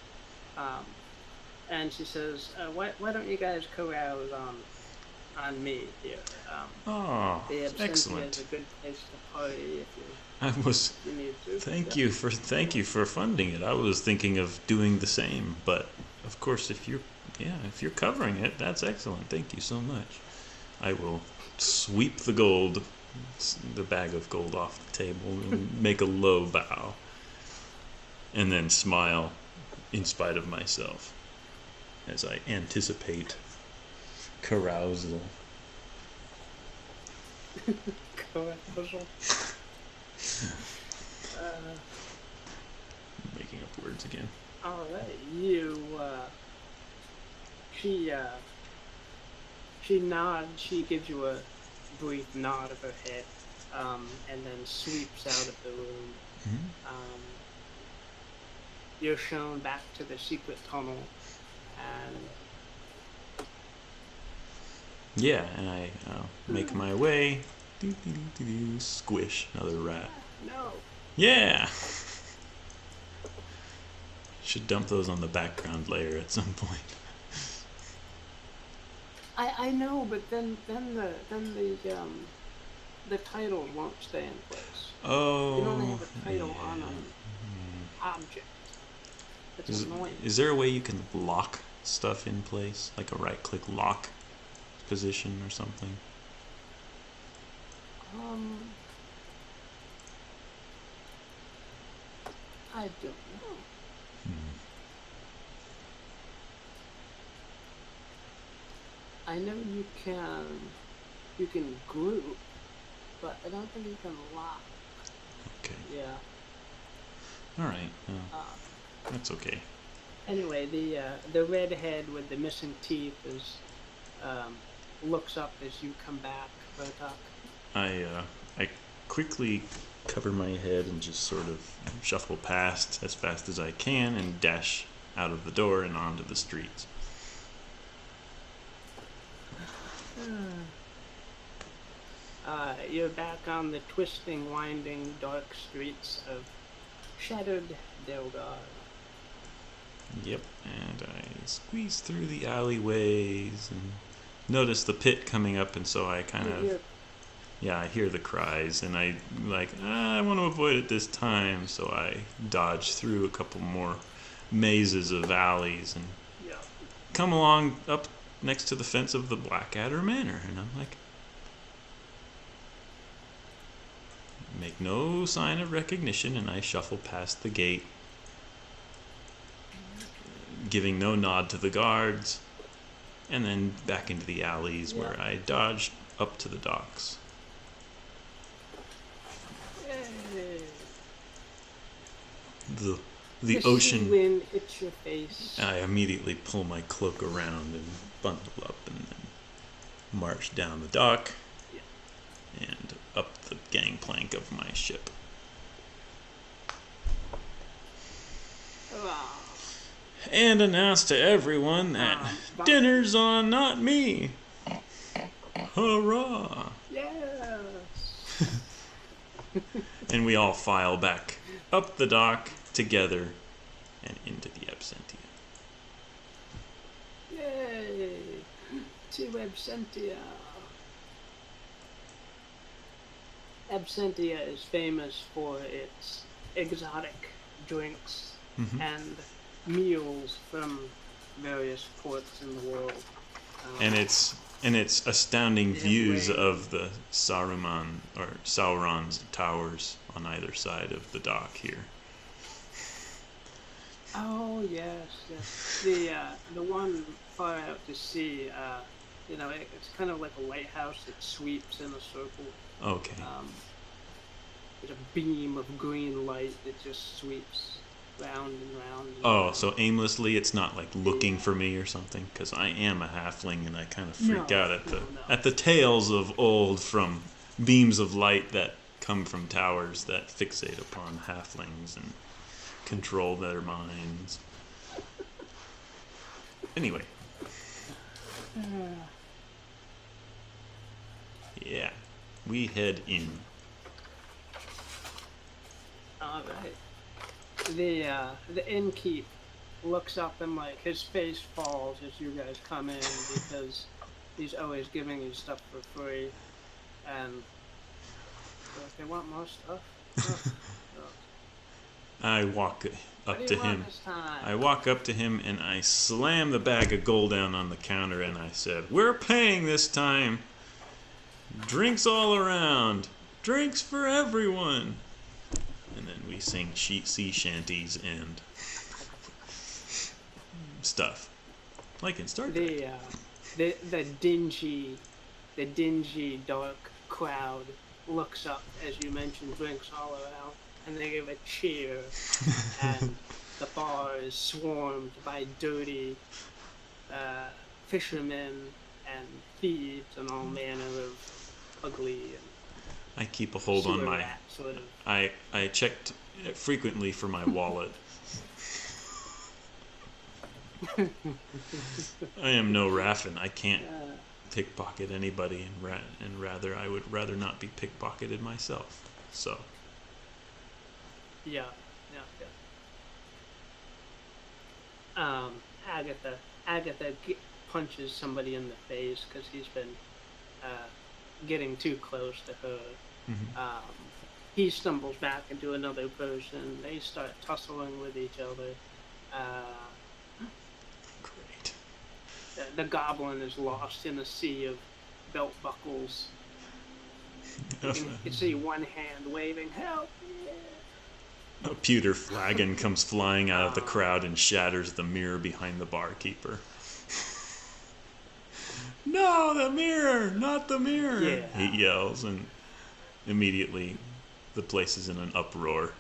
and she says, "Why don't you guys carouse on me here? The Absentia excellent. is a good place to party if you need to." Thank you for funding it. I was thinking of doing the same, but of course, if you're covering it, that's excellent. Thank you so much. I will sweep the bag of gold off the table and make a low bow. And then smile in spite of myself as I anticipate carousal. Carousal. Making up words again. All right, she nods. She gives you a brief nod of her head, and then sweeps out of the room. You're shown back to the secret tunnel, and I make my way. Squish, another rat. No. Yeah. Should dump those on the background layer at some point. I know, but then the title won't stay in place. Oh. You don't have a title on an object. It's annoying. Is there a way you can lock stuff in place, like a right-click lock position or something? I don't know. I know you can group, but I don't think you can lock. Okay. Yeah. All right. That's okay. Anyway, the redhead with the missing teeth looks up as you come back, Bertok. I quickly cover my head and just sort of shuffle past as fast as I can and dash out of the door and onto the streets. You're back on the twisting, winding, dark streets of shattered Delgar. Yep, and I squeeze through the alleyways and notice the pit coming up, and so I kind of... Yeah, I hear the cries, and I want to avoid it this time, so I dodge through a couple more mazes of alleys and come along up next to the fence of the Blackadder Manor, and I'm like, make no sign of recognition, and I shuffle past the gate, giving no nod to the guards, and then back into the alleys where I dodged up to the docks. The ocean wind hits your face. I immediately pull my cloak around and bundle up and then march down the dock and up the gangplank of my ship. And announce to everyone that dinner's on, not me. Hurrah! Yes. And we all file back up the dock together and into the Absentia. Yay! To Absentia. Absentia is famous for its exotic drinks and meals from various ports in the world. And it's And it's astounding They have views rain. of the Sauron's towers on either side of the dock here. Oh yes, yes. The one far out to sea, it's kind of like a lighthouse that sweeps in a circle. Okay. There's a beam of green light that just sweeps round and round. And Oh, round. so aimlessly, it's not like looking for me or something, because I am a halfling and I kind of freak out at No. the tales of old from beams of light that come from towers that fixate upon halflings and control their minds. Anyway, yeah, we head in. All right. The innkeep looks up and like his face falls as you guys come in because he's always giving you stuff for free, and if they want more stuff. I walk What up do to you want him. this time? I walk up to him and I slam the bag of gold down on the counter and I said, "We're paying this time. Drinks all around. Drinks for everyone." And then we sing sea shanties and stuff, like in Star Trek. The dingy dark crowd looks up as you mentioned drinks all around, and they give a cheer, and the bar is swarmed by dirty fishermen and thieves and all manner of ugly and I keep a hold on sewer my. rat sort of. I checked frequently for my wallet. I am no Raffin. I can't pickpocket anybody, and rather I would rather not be pickpocketed myself. So Yeah. Agatha punches somebody in the face because he's been getting too close to her. He stumbles back into another person. They start tussling with each other. great. The goblin is lost in a sea of belt buckles. You can see one hand waving, "Help me!" A pewter flagon comes flying out of the crowd and shatters the mirror behind the barkeeper. "No, the mirror! Not the mirror!" Yeah. He yells, and immediately the place is in an uproar.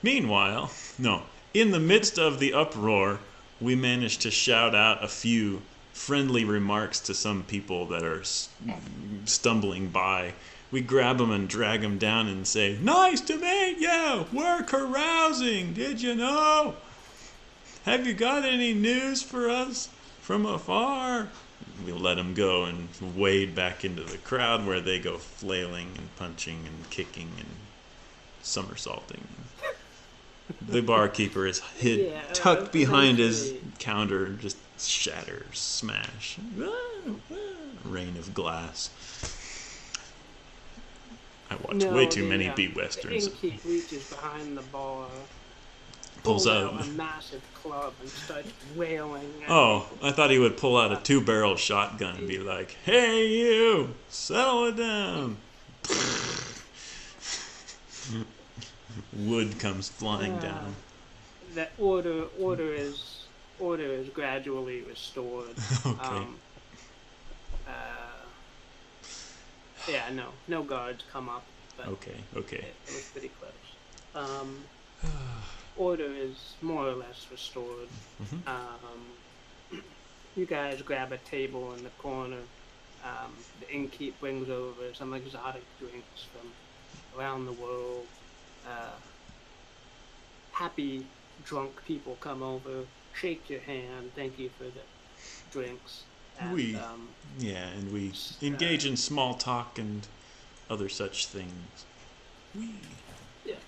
Meanwhile, in the midst of the uproar, we manage to shout out a few friendly remarks to some people that are stumbling by. We grab them and drag them down and say, "Nice to meet you! We're carousing, did you know? Have you got any news for us from afar?" We'll let them go and wade back into the crowd where they go flailing and punching and kicking and somersaulting. The barkeeper is tucked behind his counter and just shatters, smash. Rain of glass. I watch way too many beat westerns. The innkeep reaches behind the bar, Pulls out out. a massive club and starts wailing. Oh, I thought he would pull out a 2-barrel shotgun and be like, "Hey, you! Settle it down!" Wood comes flying down. That order is gradually restored. Okay. No guards come up. But Okay. It was pretty close. Order is more or less restored. You guys grab a table in the corner. The innkeep brings over some exotic drinks from around the world. Happy drunk people come over, shake your hand, thank you for the drinks. And, we engage in small talk and other such things. Yes.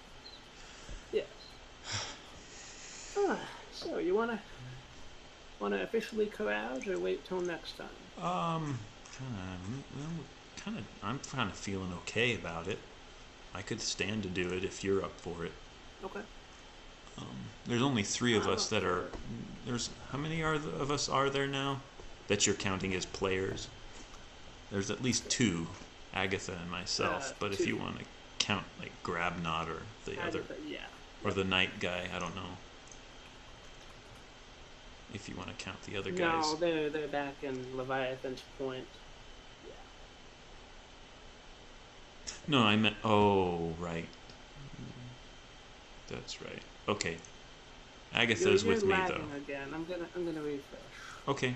So you wanna officially carouse or wait till next time? I'm kind of feeling okay about it. I could stand to do it if you're up for it. Okay. There's only 3 of us that are. How many of us are there now? That you're counting as players? There's at least two, Agatha and myself. But if two. you want to count like Grabnot or the Agatha, other, yeah. or the Knight guy, I don't know. If you want to count the other guys. No, they're back in Leviathan's Point. Yeah. No, I meant. Oh, right. That's right. Okay. Agatha's You're with me lagging though. again. I'm gonna refresh. Okay.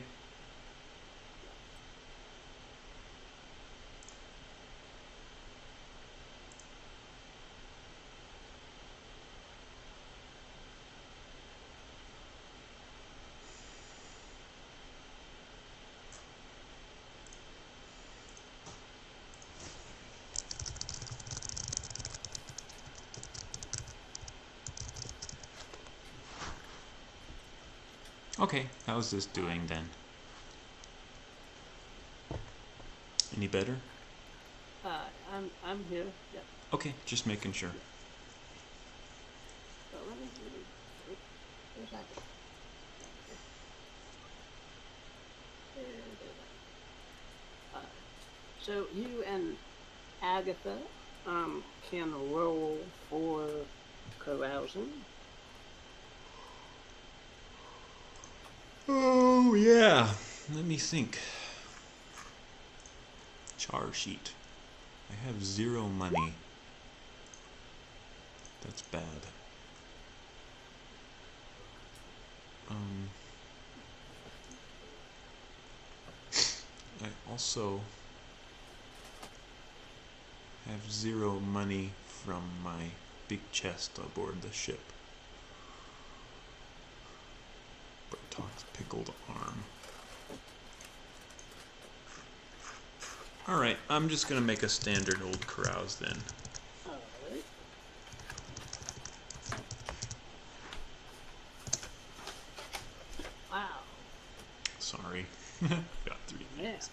Okay, how's this doing then? Any better? I'm here. Yeah. Okay, just making sure. So where's that? So you and Agatha can roll for carousing. Oh, yeah. Let me think. Char sheet. I have 0 money. That's bad. I also have 0 money from my big chest aboard the ship. Bartok's pickled arm. Alright, I'm just gonna make a standard old carouse then. Alright. Wow. Sorry. Got 3 Yeah. minutes.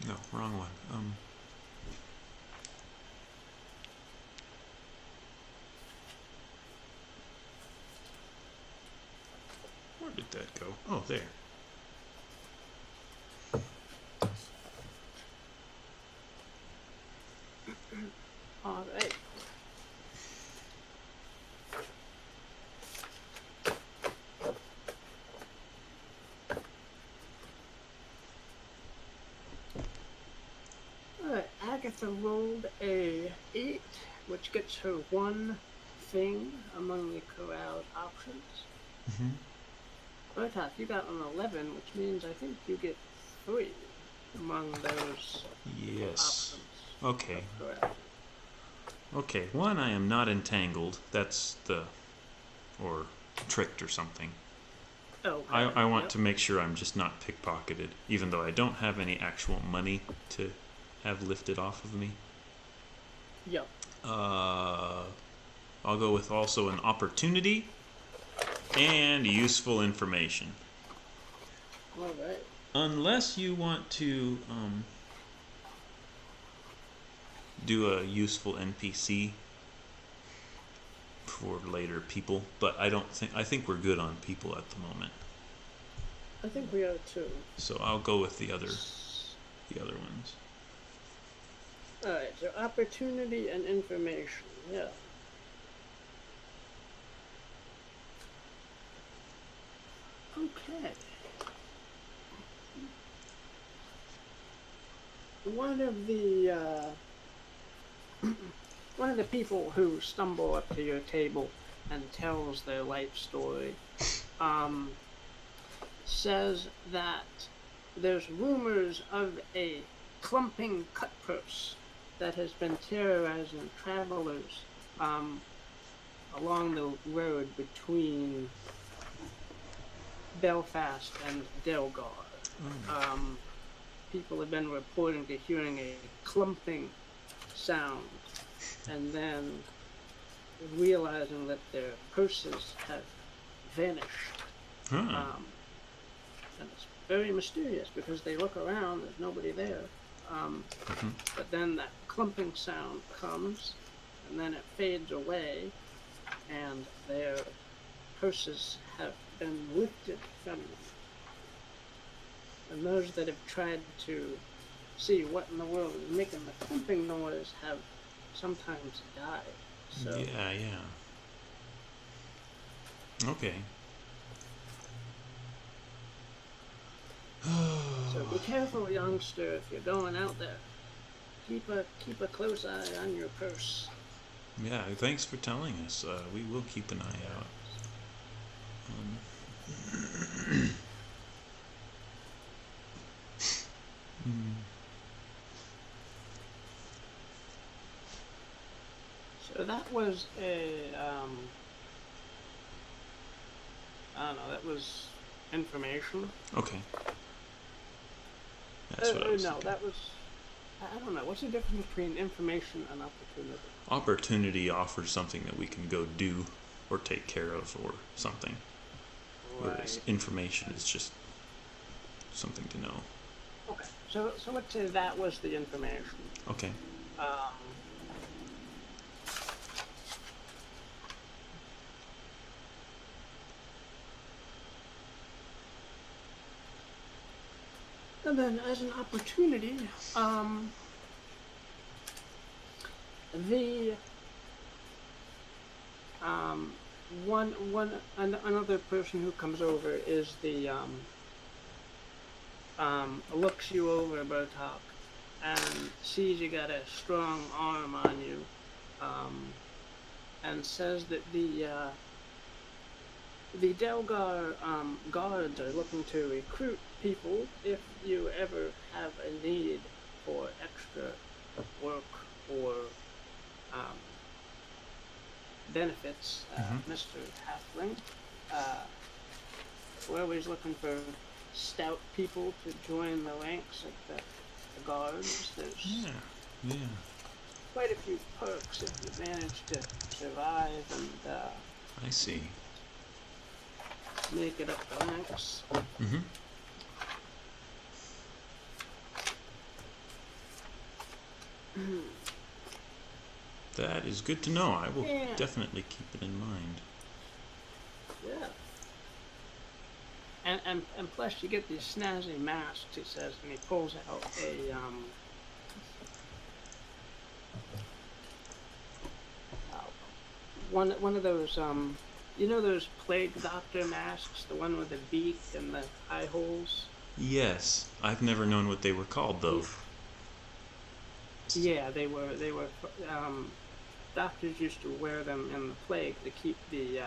No, wrong one. Where did that go? Oh, there. Alright. Alright, Agatha rolled a 8, which gets her 1 thing among the carouse options. Mm-hmm. Bartok, you got an 11, which means I think you get 3 among those Yes. options. Okay. Correct. Okay, 1, I am not entangled. That's the... or tricked or something. Okay. I want to make sure I'm just not pickpocketed, even though I don't have any actual money to have lifted off of me. Yep. I'll go with also an opportunity and useful information. Alright. Unless you want to do a useful NPC for later people, but I think we're good on people at the moment. I think we are too. So I'll go with the other ones. Alright, so opportunity and information, yeah. Okay. One of the people who stumble up to your table and tells their life story says that there's rumors of a clumping cutpurse that has been terrorizing travelers along the road between Belfast and Delgar. People have been reporting to hearing a clumping sound and then realizing that their purses have vanished. And it's very mysterious because they look around, there's nobody there. But then that clumping sound comes and then it fades away and their curses have been lifted from them. And those that have tried to see what in the world is making the clumping noise have sometimes died. So, yeah. Okay. So be careful, youngster, if you're going out there. Keep a close eye on your purse. Yeah, thanks for telling us. We will keep an eye out. So that was a, I don't know, that was information. Okay. That's what I was thinking. That was, I don't know, what's the difference between information and opportunity? Opportunity offers something that we can go do or take care of or something. Right. Whereas information is just something to know. Okay, so let's say that was the information. Okay. And then, as an opportunity, another person who comes over is the looks you over, Bertok, and sees you got a strong arm on you, and says that the Delgar guards are looking to recruit people if you ever have a need for extra work or benefits, Mr. Halfling. We're always looking for stout people to join the ranks of the guards. There's quite a few perks if you manage to survive and I see. Make it up the ranks. Mm-hmm. That is good to know. I will definitely keep it in mind. Yeah. And plus you get these snazzy masks, he says, and he pulls out a one of those you know those plague doctor masks, the one with the beak and the eye holes? Yes, I've never known what they were called though. Yeah, they were doctors used to wear them in the plague to keep the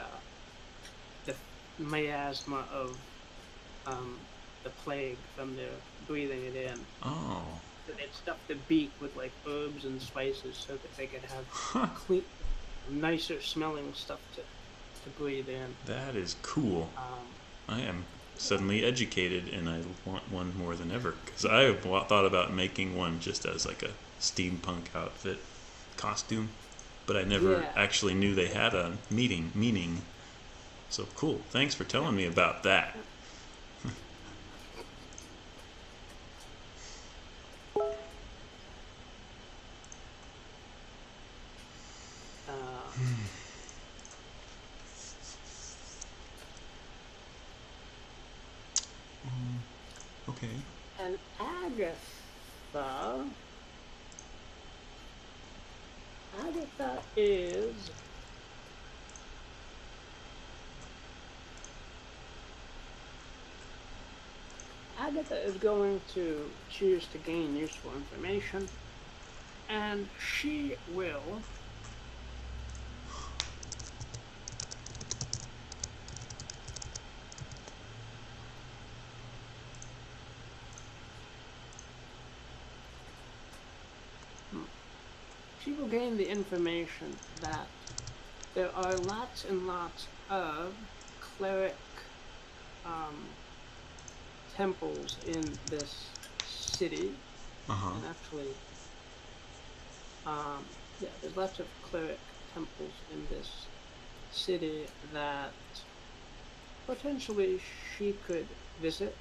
miasma of the plague from their breathing it in. Oh. So they'd stuff the beak with like herbs and spices so that they could have clean, nicer smelling stuff to breathe in. That is cool. I am suddenly educated, and I want one more than ever because I have thought about making one just as like a steampunk outfit costume, but I never actually knew they had a meaning. So cool. Thanks for telling me about that. Okay. And Agatha is going to choose to gain useful information, and she will gain the information that there are lots and lots of cleric temples in this city. And actually, there's lots of cleric temples in this city that potentially she could visit.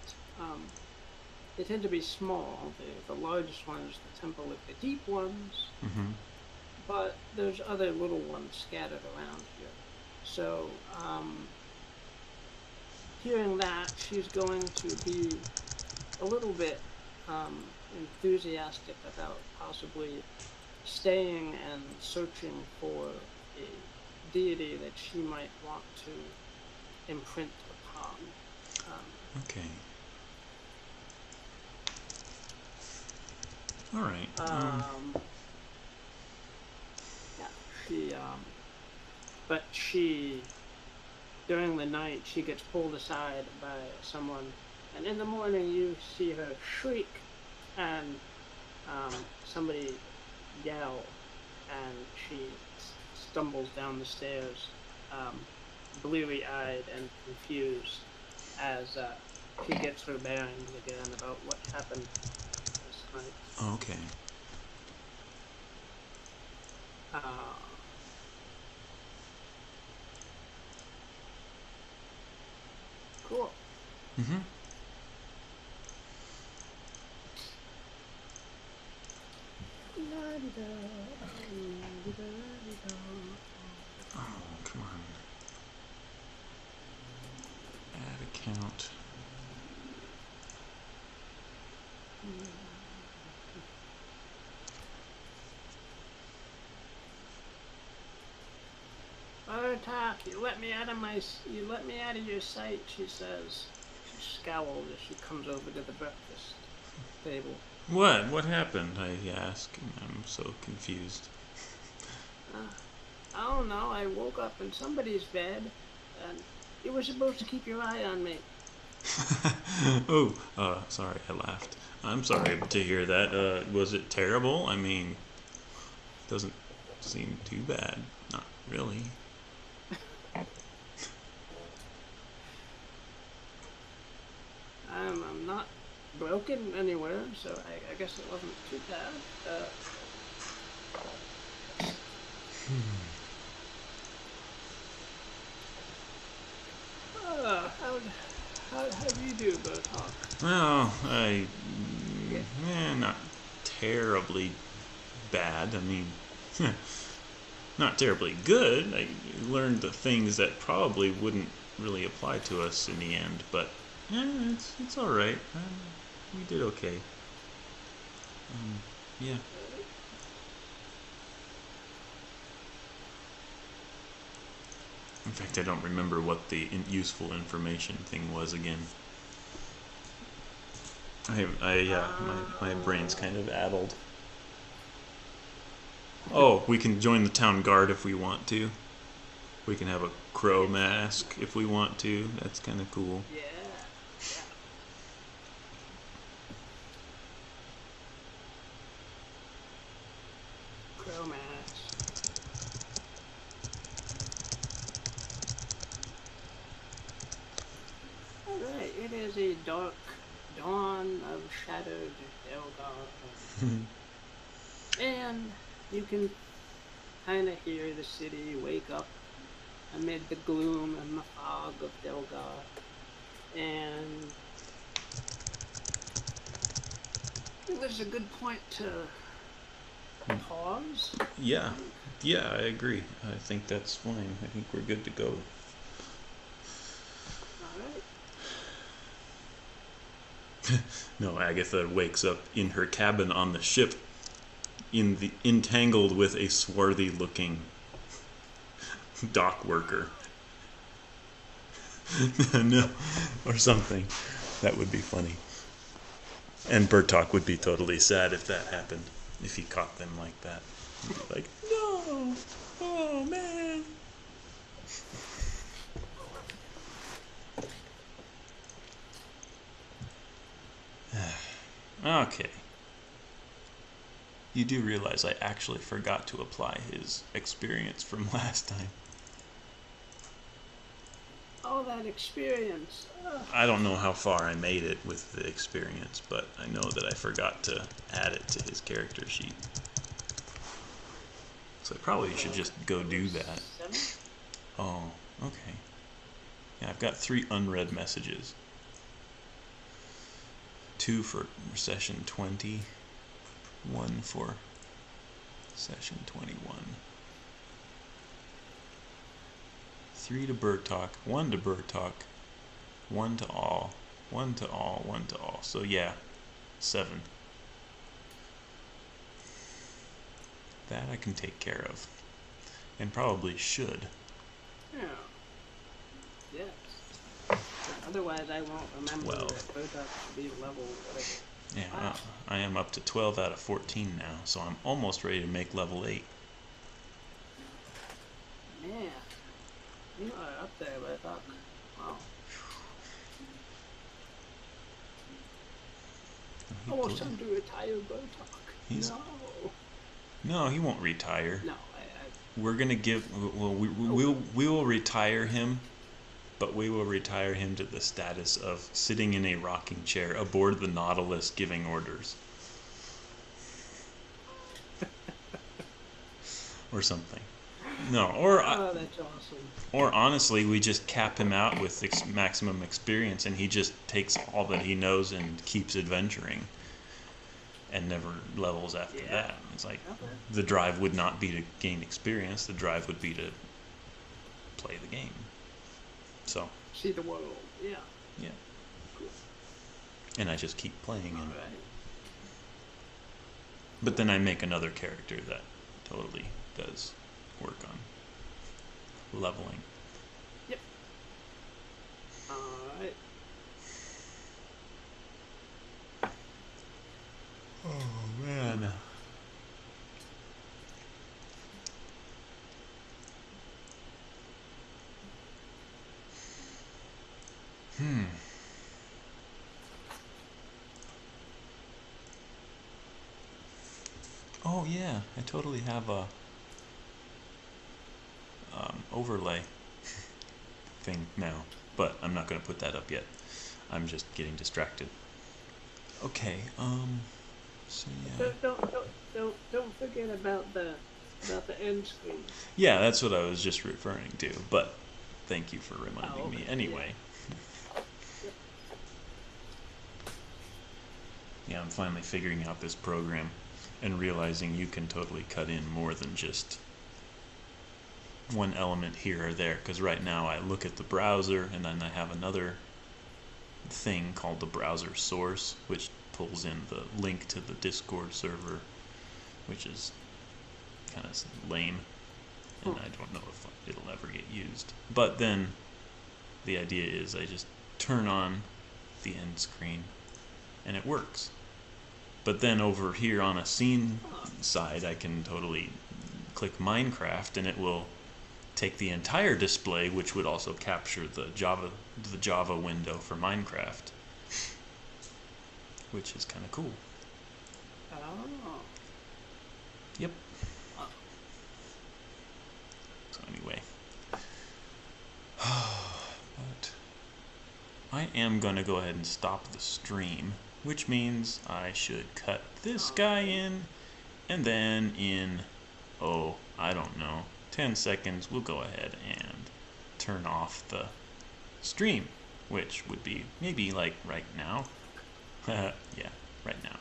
They tend to be small. The largest one is the Temple of the Deep Ones. But there's other little ones scattered around here. So hearing that, she's going to be a little bit enthusiastic about possibly staying and searching for a deity that she might want to imprint upon. Okay. All right. Yeah, but during the night, she gets pulled aside by someone, and in the morning, you see her shriek, and somebody yell, and she stumbles down the stairs, bleary-eyed and confused, as she gets her bearings again about what happened this night. Okay. Cool. Mm-hmm. Oh, come on. Add account. Bartok, you let me out of your sight, she says. She scowls as she comes over to the breakfast table. What? What happened? I ask, and I'm so confused. I don't know. I woke up in somebody's bed, and you were supposed to keep your eye on me. Oh, sorry, I laughed. I'm sorry to hear that. Was it terrible? I mean, doesn't seem too bad. Not really. I'm not broken anywhere, so I guess it wasn't too bad. How do you do, Bartok? Well, not terribly bad. I mean, not terribly good. I learned the things that probably wouldn't really apply to us in the end, but it's all right. We did okay. Yeah. In fact, I don't remember what the useful information thing was again. My brain's kind of addled. Oh, we can join the town guard if we want to. We can have a crow mask if we want to. That's kind of cool. Yeah. Crow mask. Alright, it is a dark dawn of shadowed Delgar. And you can kind of hear the city wake up amid the gloom and the fog of Delgar. And it was a good point to pause. Yeah, I agree. I think that's fine. I think we're good to go. Alright. No, Agatha wakes up in her cabin on the ship, entangled with a swarthy-looking dock worker. No, or something. That would be funny. And Bartok would be totally sad if that happened, if he caught them like that. He'd be like, no! Oh, man! Okay. You do realize I actually forgot to apply his experience from last time. All that experience. I don't know how far I made it with the experience, but I know that I forgot to add it to his character sheet. So I probably should just go do that. Oh, okay. Yeah, I've got 3 unread messages. 2 for session 20, 1 for session 21. 3 to Bartok, 1 to Bartok, 1 to all, 1 to all, 1 to all. So yeah, 7. That I can take care of. And probably should. Yeah. Yes. But otherwise, I won't remember 12. that Botox should be level whatever. Yeah, Wow. I am up to 12 out of 14 now, so I'm almost ready to make level 8. Man, you are up there, Botox. Wow. I want him to retire Botox. No, he won't retire. No, We're gonna give. Well, we will retire him, but we will retire him to the status of sitting in a rocking chair aboard the Nautilus giving orders, or something. No, or oh, that's awesome. Or honestly, we just cap him out with maximum experience, and he just takes all that he knows and keeps adventuring, and never levels after that. It's like the drive would not be to gain experience; the drive would be to play the game. So see the world. Yeah. Yeah. Cool. And I just keep playing All him. right. But then I make another character that totally does work on leveling. Yep. All right. Oh man. Oh yeah, I totally have a overlay thing now, but I'm not going to put that up yet. I'm just getting distracted. Okay, so yeah. Don't forget about the end screen. Yeah, that's what I was just referring to, but thank you for reminding me anyway. Yeah, I'm finally figuring out this program and realizing you can totally cut in more than just one element here or there, because right now I look at the browser and then I have another thing called the browser source, which pulls in the link to the Discord server, which is kind of lame, and I don't know if it'll ever get used. But then the idea is I just turn on the end screen and it works. But then over here on a scene side, I can totally click Minecraft and it will take the entire display, which would also capture the Java window for Minecraft, which is kind of cool. Oh. Yep. So anyway, but I am going to go ahead and stop the stream, which means I should cut this guy in, and then in, I don't know, 10 seconds we'll go ahead and turn off the stream, which would be maybe like right now. Yeah, right now.